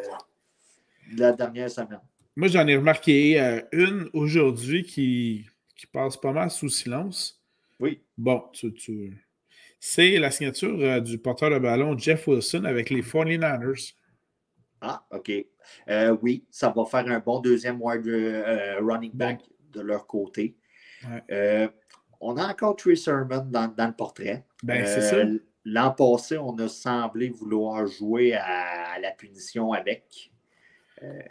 la dernière semaine. Moi, j'en ai remarqué une aujourd'hui qui passe pas mal sous silence. Oui. Bon, c'est la signature du porteur de ballon Jeff Wilson avec les 49ers. Ah, OK. Oui, ça va faire un bon deuxième running back de leur côté. Ouais. On a encore Trey Sermon dans le portrait. Ben, c'est ça. L'an passé, on a semblé vouloir jouer à la punition avec.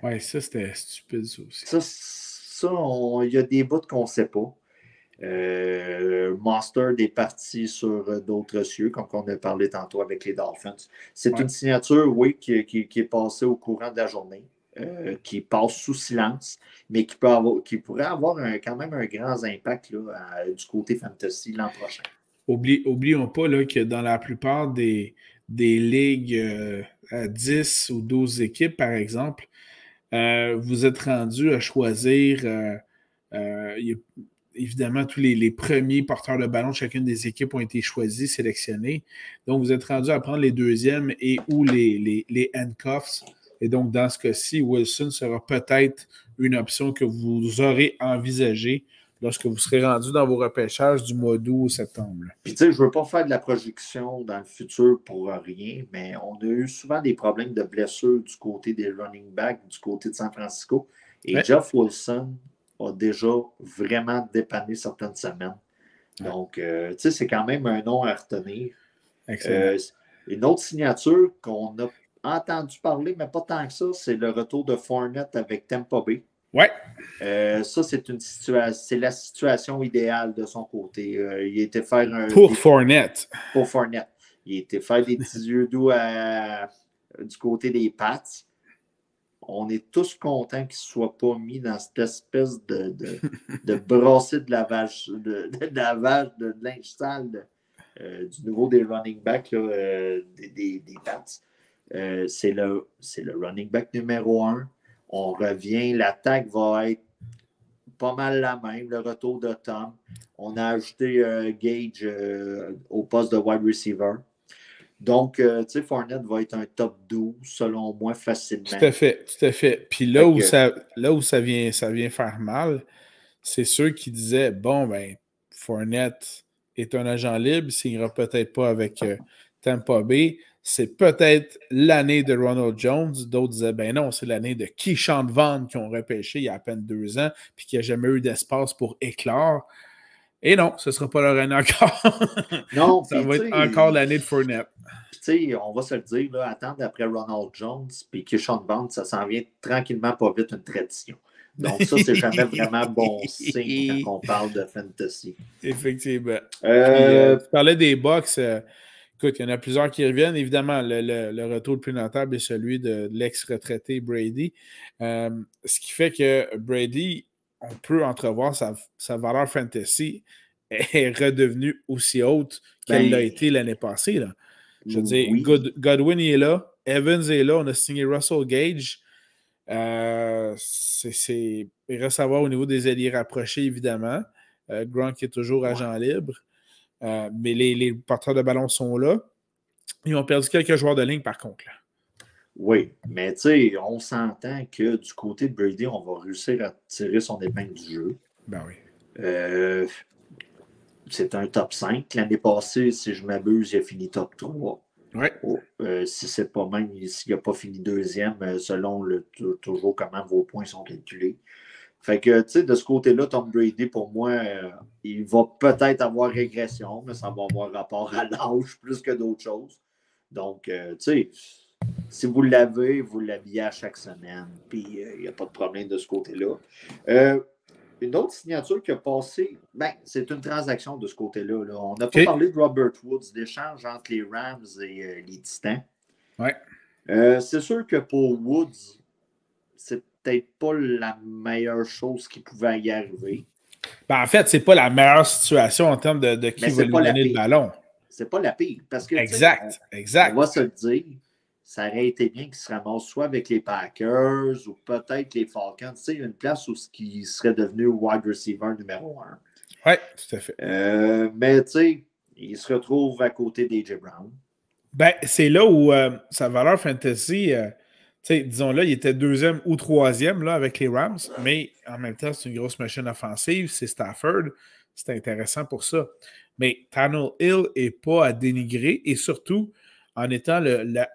Oui, ça, c'était stupide, ça aussi. Ça, il y a des bouts qu'on ne sait pas. Mustard est parti sur d'autres cieux, comme on a parlé tantôt avec les Dolphins. C'est une signature, oui, qui est passée au courant de la journée, qui passe sous silence, mais qui pourrait avoir quand même un grand impact là, du côté fantasy l'an prochain. Oublions pas là, que dans la plupart des ligues à 10 ou 12 équipes, par exemple, vous êtes rendu à choisir évidemment, tous les premiers porteurs de ballon de chacune des équipes ont été choisis, sélectionnés. Donc, vous êtes rendu à prendre les deuxièmes et ou les handcuffs. Et donc, dans ce cas-ci, Wilson sera peut-être une option que vous aurez envisagée lorsque vous serez rendu dans vos repêchages du mois d'août ou septembre. Puis, tu sais, je ne veux pas faire de la projection dans le futur pour rien, mais on a eu souvent des problèmes de blessures du côté des running backs, du côté de San Francisco. Et Jeff Wilson a déjà vraiment dépanné certaines semaines. Donc, tu sais, c'est quand même un nom à retenir. Une autre signature qu'on a entendu parler, mais pas tant que ça, c'est le retour de Fournette avec Tampa Bay. Ouais. Ça, c'est la situation idéale de son côté. Il a été faire Fournette. Pour Fournette. Il a été faire des petits yeux doux du côté des Pats. on est tous contents qu'il ne soit pas mis dans cette espèce de brassée de lavage, de linge sale du niveau des running backs, là, des Pats. C'est le running back numéro 1. On revient, l'attaque va être pas mal la même, le retour de Tom. On a ajouté Gage au poste de wide receiver. Donc, tu sais, Fournette va être un top 12, selon moi, facilement. Tout à fait, tout à fait. Puis là où ça vient faire mal, c'est ceux qui disaient, bon, ben, Fournette est un agent libre, il signera peut-être pas avec Tampa Bay. C'est peut-être l'année de Ronald Jones. D'autres disaient, ben non, c'est l'année de Keyshawn Vaughn qui ont repêché il y a à peine 2 ans, puis qui n'a jamais eu d'espace pour éclore. Et non, ce ne sera pas leur année encore. Non, ça va être encore l'année de Fournette. Tu sais, on va se le dire, là, attendre après Ronald Jones puis Keyshawn Vaughn, ça s'en vient tranquillement pas vite une tradition. Donc, ça, c'est jamais vraiment bon signe quand on parle de fantasy. Effectivement. Tu parlais des Bucks. Écoute, il y en a plusieurs qui reviennent. Évidemment, le retour le plus notable est celui de l'ex-retraité Brady. Ce qui fait que Brady, on peut entrevoir sa valeur fantasy est redevenue aussi haute qu'elle l'a été l'année passée. Là. Je veux dire, Godwin est là, Evans est là, on a signé Russell Gage. Il reste à voir au niveau des alliés rapprochés, évidemment. Gronk est toujours agent libre. Mais les porteurs de ballon sont là. Ils ont perdu quelques joueurs de ligne, par contre. Là. Oui, mais tu sais, on s'entend que du côté de Brady, on va réussir à tirer son épingle du jeu. Ben oui. C'est un top 5. L'année passée, si je m'abuse, il a fini top 3. Ouais. Si c'est pas même, s'il n'a pas fini deuxième, selon toujours comment vos points sont calculés. Fait que, tu sais, de ce côté-là, Tom Brady, pour moi, il va peut-être avoir régression, mais ça va avoir rapport à l'âge plus que d'autres choses. Donc, tu sais, si vous l'avez, vous l'habillez à chaque semaine, puis il n'y a pas de problème de ce côté-là. Une autre signature qui a passé, ben, c'est une transaction de ce côté-là. Là. On n'a pas parlé de Robert Woods, d'échange entre les Rams et les Titans. Ouais. C'est sûr que pour Woods, c'est peut-être pas la meilleure chose qui pouvait y arriver. Ben, en fait, c'est pas la meilleure situation en termes de qui va lui donner le ballon. C'est pas la pire. Parce que, exact. On va se le dire, ça aurait été bien qu'il se ramasse soit avec les Packers ou peut-être les Falcons. Tu sais, une place où il serait devenu wide receiver numéro 1. Oui, tout à fait. Mais tu sais, il se retrouve à côté d'AJ Brown. Ben, c'est là où sa valeur fantasy, disons-là, il était 2e ou 3e là, avec les Rams, mais en même temps, c'est une grosse machine offensive, c'est Stafford, c'est intéressant pour ça. Mais Tannehill Hill n'est pas à dénigrer, et surtout, en étant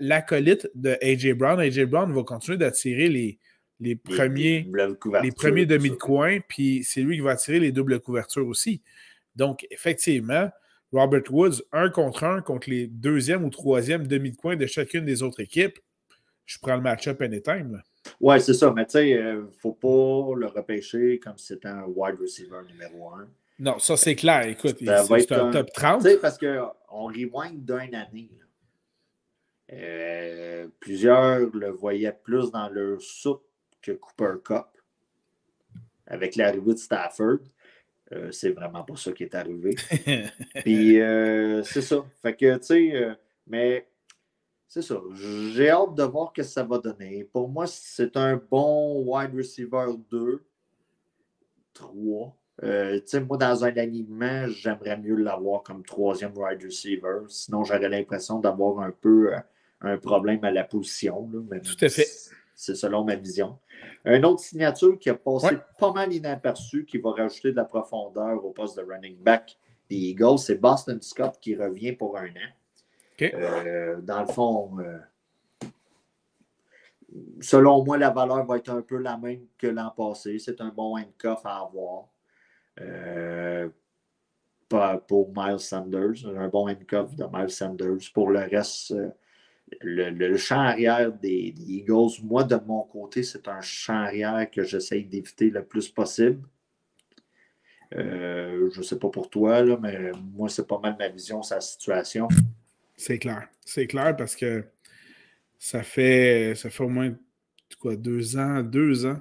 l'acolyte de A.J. Brown, A.J. Brown va continuer d'attirer les premiers demi de coin, puis c'est lui qui va attirer les doubles couvertures aussi. Donc, effectivement, Robert Woods, 1 contre les 2e ou 3e demi de coin de chacune des autres équipes, je prends le match-up anytime. Oui, c'est ça, mais tu sais, il ne faut pas le repêcher comme si c'était un wide receiver numéro 1. Non, ça c'est clair. Écoute, c'est un top 30. Tu sais, parce qu'on rewind d'une année. Plusieurs le voyaient plus dans leur soupe que Cooper Kupp. Avec l'arrivée de Stafford, c'est vraiment pas ça qui est arrivé. Puis, c'est ça. Fait que, tu sais, mais c'est ça. J'ai hâte de voir ce que ça va donner. Pour moi, c'est un bon wide receiver 2, 3. Tu sais, moi, dans un alignement, j'aimerais mieux l'avoir comme 3e wide receiver. Sinon, j'aurais l'impression d'avoir un peu un problème à la position. Là, mais tout à fait. C'est selon ma vision. Une autre signature qui a passé pas mal inaperçue, qui va rajouter de la profondeur au poste de running back des Eagles, c'est Boston Scott qui revient pour 1 an. Okay. Dans le fond, selon moi, la valeur va être un peu la même que l'an passé. C'est un bon handcuff à avoir. Pour Miles Sanders, un bon handcuff de Miles Sanders. Pour le reste, le champ arrière des Eagles, moi, de mon côté, c'est un champ arrière que j'essaye d'éviter le plus possible. Je ne sais pas pour toi, là, mais moi, c'est pas mal ma vision sur la situation. C'est clair. C'est clair parce que ça fait au moins quoi, 2 ans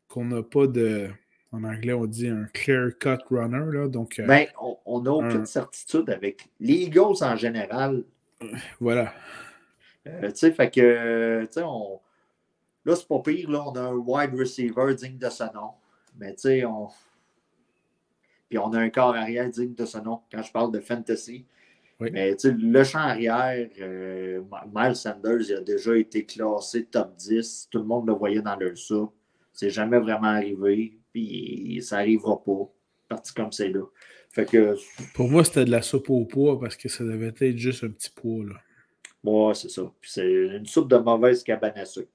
qu'on n'a pas de. En anglais, on dit un clear-cut runner. Là, donc, ben, on n'a aucune certitude avec les Eagles en général. Voilà. Tu sais, fait que, tu sais, là, c'est pas pire, là, on a un wide receiver digne de ce nom. Mais tu sais, puis on a un corps arrière digne de ce nom quand je parle de fantasy. Oui. Mais tu sais, le champ arrière, Miles Sanders, il a déjà été classé top 10. Tout le monde le voyait dans leur soupe. C'est jamais vraiment arrivé. Puis ça n'arrivera pas. Parti comme c'est là. Fait que. Pour moi, c'était de la soupe au pois parce que ça devait être juste un petit pois. Là. Ouais, c'est ça. Puis c'est une soupe de mauvaise cabane à sucre.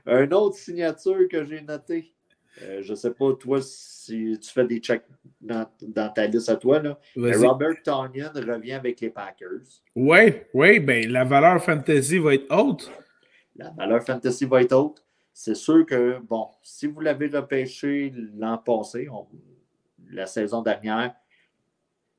Un autre signature que j'ai noté. Je ne sais pas, toi, si tu fais des checks dans ta liste à toi, là. Mais Robert Tonyan revient avec les Packers. Oui, ben la valeur fantasy va être haute. La valeur fantasy va être haute. C'est sûr que, bon, si vous l'avez repêché l'an passé, la saison dernière,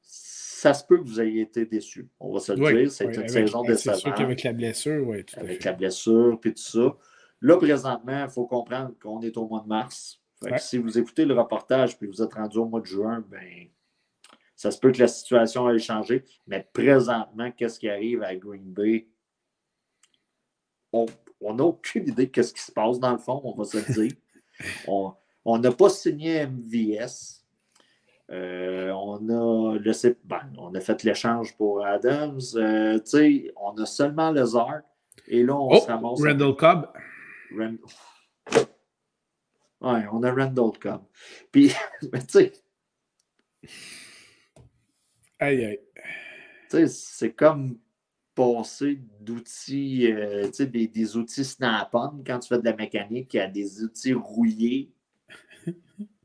ça se peut que vous ayez été déçu. On va se le dire. C'est une saison décevante. C'est sûr qu'avec la blessure, oui, tout à fait. Avec la blessure, puis tout ça. Là, présentement, il faut comprendre qu'on est au mois de mars. Fait que si vous écoutez le reportage puis vous êtes rendu au mois de juin, ben ça se peut que la situation ait changé. Mais présentement, qu'est-ce qui arrive à Green Bay? On n'a aucune idée de ce qui se passe dans le fond, on va se le dire. On n'a pas signé MVS. On a fait l'échange pour Adams. On a seulement les arts. Et là, on se ramasse. Randall Cobb. Ouais, on a Randall Cobb. Puis, tu sais. Aïe. Tu sais, c'est comme passer d'outils, des outils Snap-on quand tu fais de la mécanique à des outils rouillés,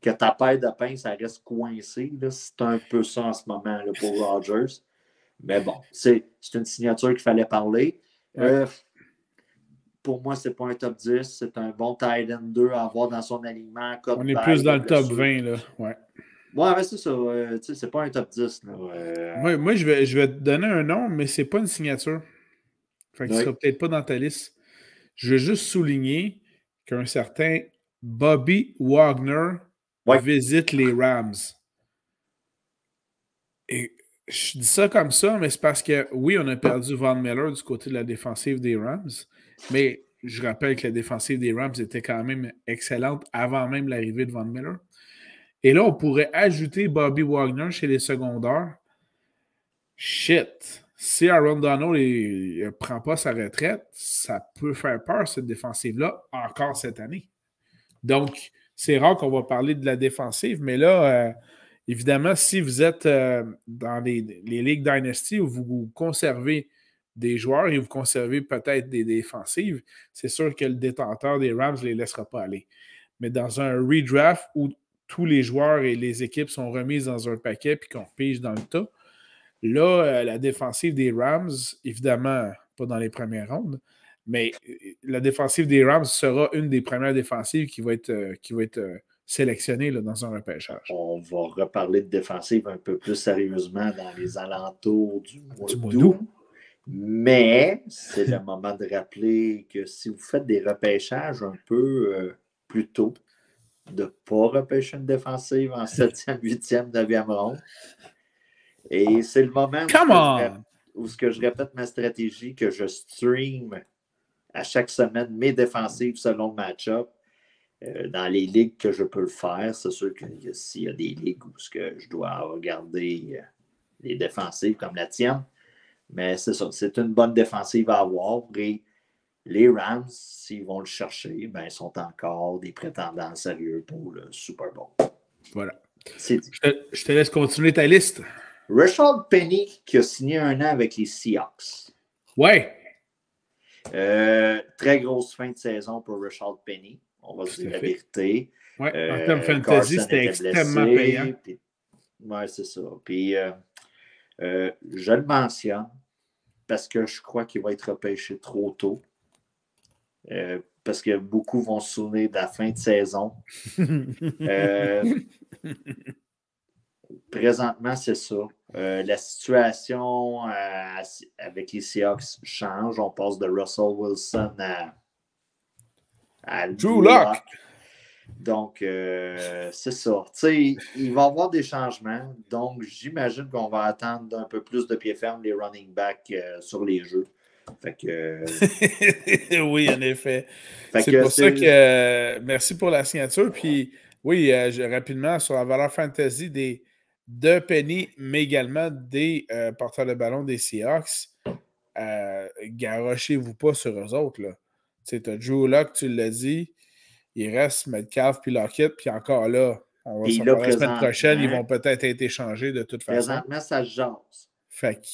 que ta paire de pinces, ça reste coincée. C'est un peu ça en ce moment là, pour Rodgers. Mais bon, c'est une signature qu'il fallait parler. Ouais. Pour moi, c'est pas un top 10. C'est un bon tight end 2 à avoir dans son alignement. On est plus dans le top 20, là. Ouais. Ouais, mais c'est ça. C'est pas un top 10. Là. Moi je vais te donner un nom, mais c'est pas une signature. Fait qu'il sera peut-être pas dans ta liste. Je veux juste souligner qu'un certain Bobby Wagner visite les Rams. Et je dis ça comme ça, mais c'est parce que, oui, on a perdu Von Miller du côté de la défensive des Rams, mais je rappelle que la défensive des Rams était quand même excellente avant même l'arrivée de Von Miller. Et là, on pourrait ajouter Bobby Wagner chez les secondaires. Shit! Si Aaron Donald ne prend pas sa retraite, ça peut faire peur, cette défensive-là, encore cette année. Donc, c'est rare qu'on va parler de la défensive, mais là, évidemment, si vous êtes dans les ligues Dynasty où vous conservez des joueurs et vous conservez peut-être des défensives, c'est sûr que le détenteur des Rams ne les laissera pas aller. Mais dans un redraft où tous les joueurs et les équipes sont remises dans un paquet puis qu'on pige dans le tas, là, la défensive des Rams, évidemment, pas dans les premières rondes, mais la défensive des Rams sera une des premières défensives qui va être sélectionnée là, dans un repêchage. On va reparler de défensive un peu plus sérieusement dans les alentours du mois d'août. Mais c'est le moment de rappeler que si vous faites des repêchages un peu plus tôt, de ne pas repêcher une défensive en 7e, 8e, 9e ronde. Et c'est le moment où je répète ma stratégie, que je stream à chaque semaine mes défensives selon le match-up. Dans les ligues que je peux le faire, c'est sûr que s'il y a des ligues où je dois regarder les défensives comme la tienne, mais c'est ça, c'est une bonne défensive à avoir. Et les Rams, s'ils vont le chercher, ben, ils sont encore des prétendants sérieux pour le Super Bowl. Voilà. Je te laisse continuer ta liste. Rashad Penny qui a signé 1 an avec les Seahawks. Ouais. Très grosse fin de saison pour Rashad Penny. On va se dire la vérité. Ouais, en termes fantasy, c'était extrêmement payant. Oui, c'est ça. Puis, je le mentionne parce que je crois qu'il va être repêché trop tôt. Parce que beaucoup vont se souvenir de la fin de saison. Présentement, c'est ça. La situation avec les Seahawks change. On passe de Russell Wilson à Drew Lock. Donc, c'est ça. Tu sais, il va y avoir des changements. Donc, j'imagine qu'on va attendre un peu plus de pied ferme les running backs sur les jeux. Fait que... Oui, en effet. Fait C'est que pour ça que merci pour la signature. Puis oui, rapidement sur la valeur fantasy de Penny, mais également des porteurs de ballon des Seahawks. Garochez-vous pas sur eux autres. Tu as Drew Lock, tu l'as dit. Il reste Metcalf puis Lockett. Puis encore là, on va s'en parler la semaine prochaine. Ils vont peut-être être échangés de toute façon. Présentement, ça se jase. Fait que,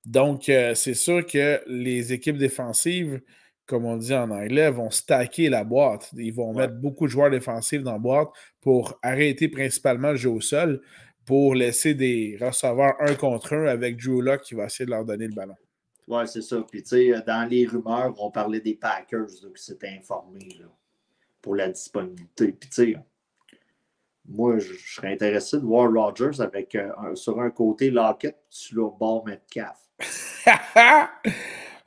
donc, c'est sûr que les équipes défensives, comme on dit en anglais, vont stacker la boîte. Ils vont mettre beaucoup de joueurs défensifs dans la boîte pour arrêter principalement le jeu au sol, pour laisser des receveurs un contre un avec Drew Lock qui va essayer de leur donner le ballon. Oui, c'est ça. Puis, tu sais, dans les rumeurs, on parlait des Packers là, qui s'étaient informés là, pour la disponibilité. Puis, tu sais, moi, je serais intéressé de voir Rodgers avec sur un côté Lockett, sur l'autre bord Metcalf.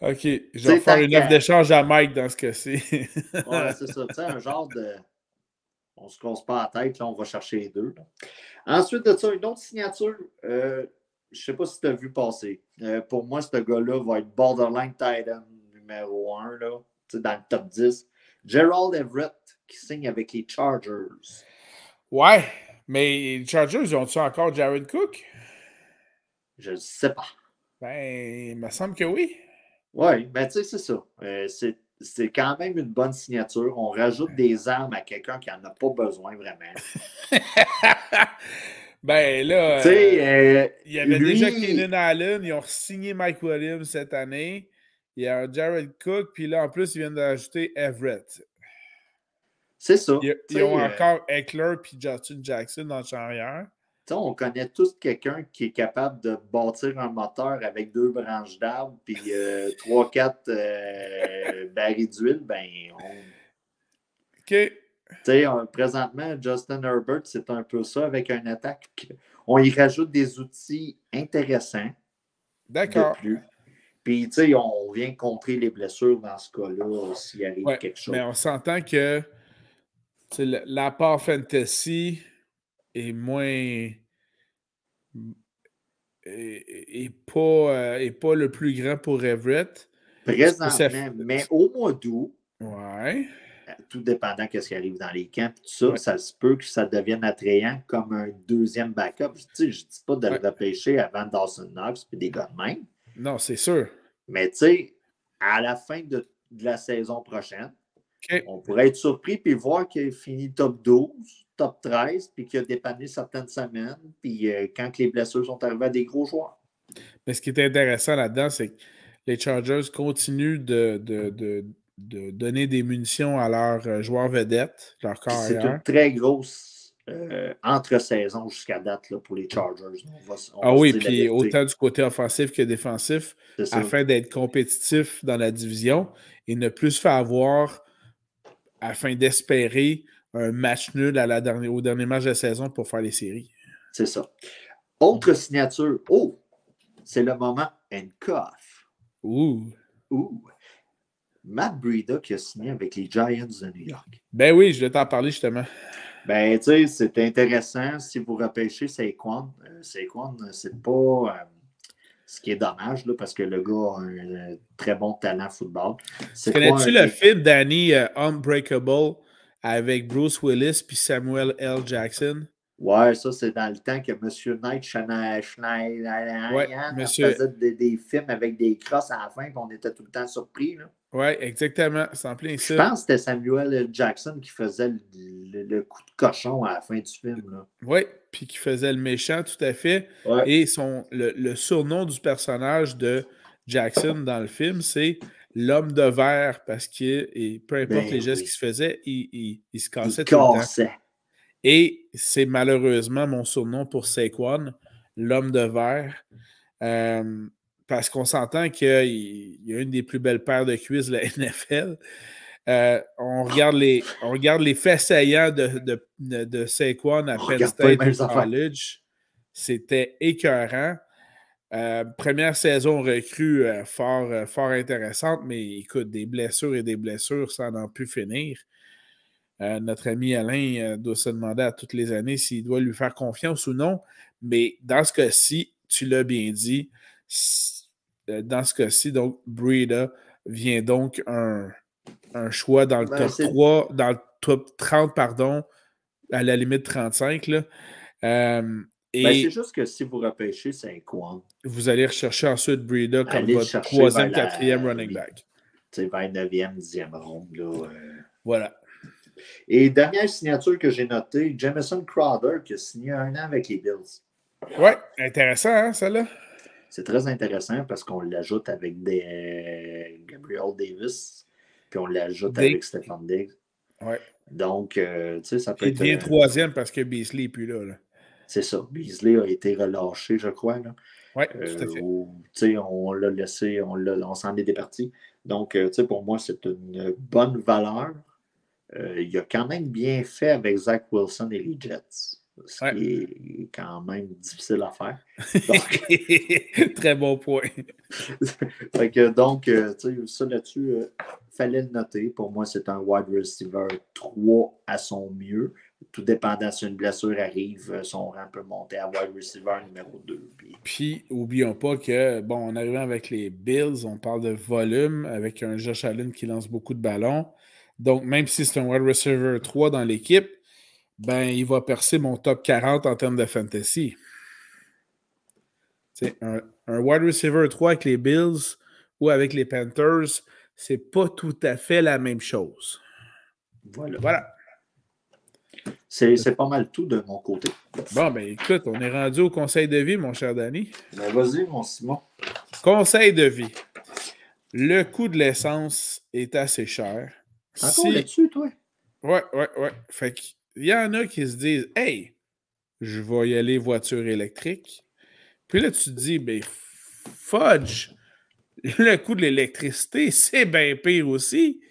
OK. Je vais faire une offre d'échange à Mike dans ce cas-ci. Ouais, c'est ça. Tu sais, un genre de. On se casse pas la tête, là, on va chercher les deux. Là. Ensuite de ça, une autre signature. Je ne sais pas si tu as vu passer. Pour moi, ce gars-là va être borderline tight end numéro 1, là, dans le top 10. Gerald Everett qui signe avec les Chargers. Ouais, mais les Chargers, ils ont-tu encore Jared Cook? Je ne sais pas. Ben, il me semble que oui. Oui, ben tu sais, c'est ça. C'est quand même une bonne signature. On rajoute des armes à quelqu'un qui n'en a pas besoin vraiment. Ben là, il y avait déjà Keenan Allen, ils ont signé Mike Williams cette année. Il y a Jared Cook, puis là, en plus, ils viennent d'ajouter Everett. C'est ça. Ils ont encore Eckler puis Justin Jackson dans le charrière. On connaît tous quelqu'un qui est capable de bâtir un moteur avec 2 branches d'arbre puis 3-4 barils d'huile. Ben, OK. Présentement, Justin Herbert, c'est un peu ça avec une attaque. On y rajoute des outils intéressants. D'accord. De plus. Puis, on vient contrer les blessures dans ce cas-là s'il arrive quelque chose. Mais on s'entend que l'apport fantasy est moins. Et pas le plus grand pour Everett. Présentement, mais au mois d'août, ouais. Tout dépendant de ce qui arrive dans les camps, tout ça, ça se peut que ça devienne attrayant comme un deuxième backup. Je ne dis pas de le repêcher avant Dawson Knox et des gars de même. Non, c'est sûr. Mais tu sais, à la fin de la saison prochaine, on pourrait être surpris et voir qu'il finit top 12, top 13, puis qu'il a dépanné certaines semaines, puis quand les blessures sont arrivées à des gros joueurs. Mais ce qui est intéressant là-dedans, c'est que les Chargers continuent de donner des munitions à leurs joueurs vedettes, leur carrière. C'est une très grosse entre-saison jusqu'à date là, pour les Chargers. Oui, puis autant du côté offensif que défensif, afin d'être compétitif dans la division et ne plus se faire avoir afin d'espérer un match nul au dernier match de la saison pour faire les séries. C'est ça. Autre signature. Oh, c'est le moment handcuff. Ouh. Matt Breida qui a signé avec les Giants de New York. Ben oui, je vais t'en parler justement. Ben, tu sais, c'est intéressant si vous repêchez Saquon. Saquon, c'est pas ce qui est dommage, là, parce que le gars a un très bon talent football. Connais-tu le film Danny Unbreakable avec Bruce Willis puis Samuel L. Jackson? Ouais, ça, c'est dans le temps que M. Knight Schneider faisait des films avec des crosses à la fin, et on était tout le temps surpris. Oui, exactement. C'est en plein ça. Je pense que c'était Samuel L. Jackson qui faisait le coup de cochon à la fin du film. Oui, puis qui faisait le méchant, tout à fait. Ouais. Et le surnom du personnage de Jackson dans le film, c'est l'homme de verre, parce que peu importe les gestes qu'il se faisait, il se cassait tout le temps. Et c'est malheureusement mon surnom pour Saquon, l'homme de verre. Parce qu'on s'entend qu'il y a une des plus belles paires de cuisses de la NFL. On regarde les faits saillants de Saquon à Penn State College. C'était écœurant. Première saison recrue fort intéressante, mais écoute, des blessures et des blessures, ça n'en peut finir. Notre ami Alain doit se demander à toutes les années s'il doit lui faire confiance ou non. Mais dans ce cas-ci, tu l'as bien dit, dans ce cas-ci, donc, Breida vient donc un choix dans le top 3, dans le top 30, pardon, à la limite 35. Là. C'est juste que si vous repêchez, c'est quoi? Vous allez rechercher ensuite Breida comme votre troisième, quatrième running back. Tu sais, vers 9e, 10e ronde. Là, Voilà. Et dernière signature que j'ai notée, Jamison Crowder qui a signé 1 an avec les Bills. Ouais, intéressant, hein, celle-là? C'est très intéressant parce qu'on l'ajoute avec Gabriel Davis, puis on l'ajoute avec Stephon Diggs. Ouais. Donc, tu sais, ça peut être... Il devient troisième parce que Beasley n'est plus là. C'est ça. Beasley a été relâché, je crois. Oui, tout à fait. Tu sais, on l'a laissé, on s'en est départi. Donc, tu sais, pour moi, c'est une bonne valeur. Il a quand même bien fait avec Zach Wilson et les Jets. Ce qui est quand même difficile à faire. Donc... Très bon point. Donc, tu sais, ça là-dessus, fallait le noter. Pour moi, c'est un wide receiver 3 à son mieux. Tout dépendant si une blessure arrive, son rang peut monter à wide receiver numéro 2. Puis, oublions pas que, bon, en arrivant avec les Bills, on parle de volume avec un Josh Allen qui lance beaucoup de ballons. Donc, même si c'est un wide receiver 3 dans l'équipe, ben, il va percer mon top 40 en termes de fantasy. Un wide receiver 3 avec les Bills ou avec les Panthers, c'est pas tout à fait la même chose. Voilà. C'est pas mal tout de mon côté. Bon, ben écoute, on est rendu au conseil de vie, mon cher Danny. Ben vas-y, mon Simon. Conseil de vie. Le coût de l'essence est assez cher. Encore là-dessus, toi? Ouais. Fait qu'il y en a qui se disent « Hey, je vais y aller voiture électrique. » Puis là, tu te dis « Ben, fudge! Le coût de l'électricité, c'est bien pire aussi. »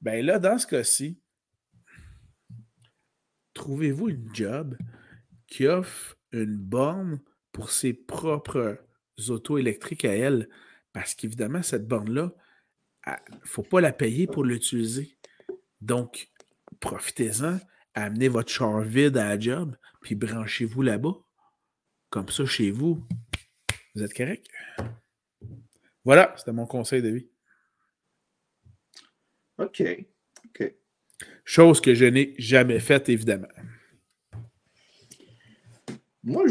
Ben là, dans ce cas-ci, trouvez-vous une job qui offre une borne pour ses propres autos électriques à elle. Parce qu'évidemment, cette borne-là, il ne faut pas la payer pour l'utiliser. Donc, profitez-en, amenez votre char vide à la job, puis branchez-vous là-bas. Comme ça, chez vous, vous êtes correct? Voilà, c'était mon conseil de vie. OK. Chose que je n'ai jamais faite, évidemment. Moi,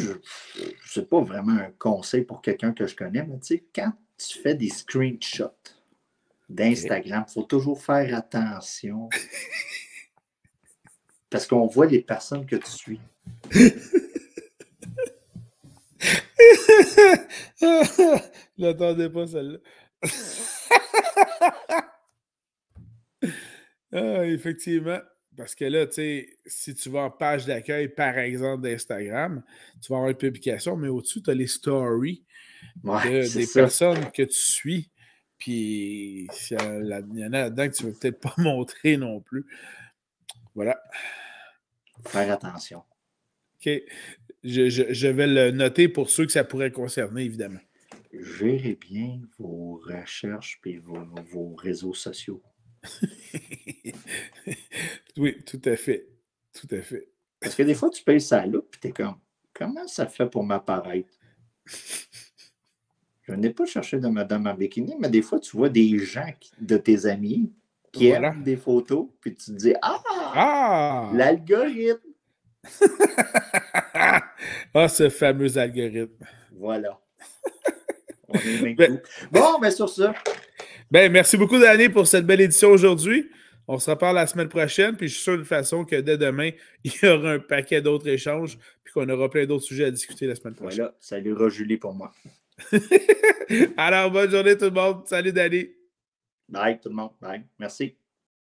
c'est pas vraiment un conseil pour quelqu'un que je connais, mais tu sais, quand tu fais des screenshots d'Instagram, il faut toujours faire attention. Parce qu'on voit les personnes que tu suis. Je l'attendais pas, celle-là. Effectivement. Parce que là, tu sais, si tu vas en page d'accueil, par exemple, d'Instagram, tu vas avoir une publication, mais au-dessus, tu as les stories des personnes que tu suis. Puis, il y en a là-dedans que tu ne veux peut-être pas montrer non plus. Voilà. Faire attention. OK. Je vais le noter pour ceux que ça pourrait concerner, évidemment. Gérez bien vos recherches et vos réseaux sociaux. Oui, tout à fait. Tout à fait. Parce que des fois, tu payes ça là, puis tu es comme, comment ça fait pour m'apparaître? Je n'ai pas cherché de Madame en bikini, mais des fois, tu vois des gens de tes amis qui aiment des photos, puis tu te dis, l'algorithme! Ce fameux algorithme. Voilà. On est même Bon, ben sur ça. Ben, merci beaucoup, Danny, pour cette belle édition aujourd'hui. On se reparle la semaine prochaine, puis je suis sûr de toute façon que dès demain, il y aura un paquet d'autres échanges, puis qu'on aura plein d'autres sujets à discuter la semaine prochaine. Voilà, salut Julie pour moi. Alors, bonne journée tout le monde. Salut, Danny. Bye tout le monde. Bye. Merci.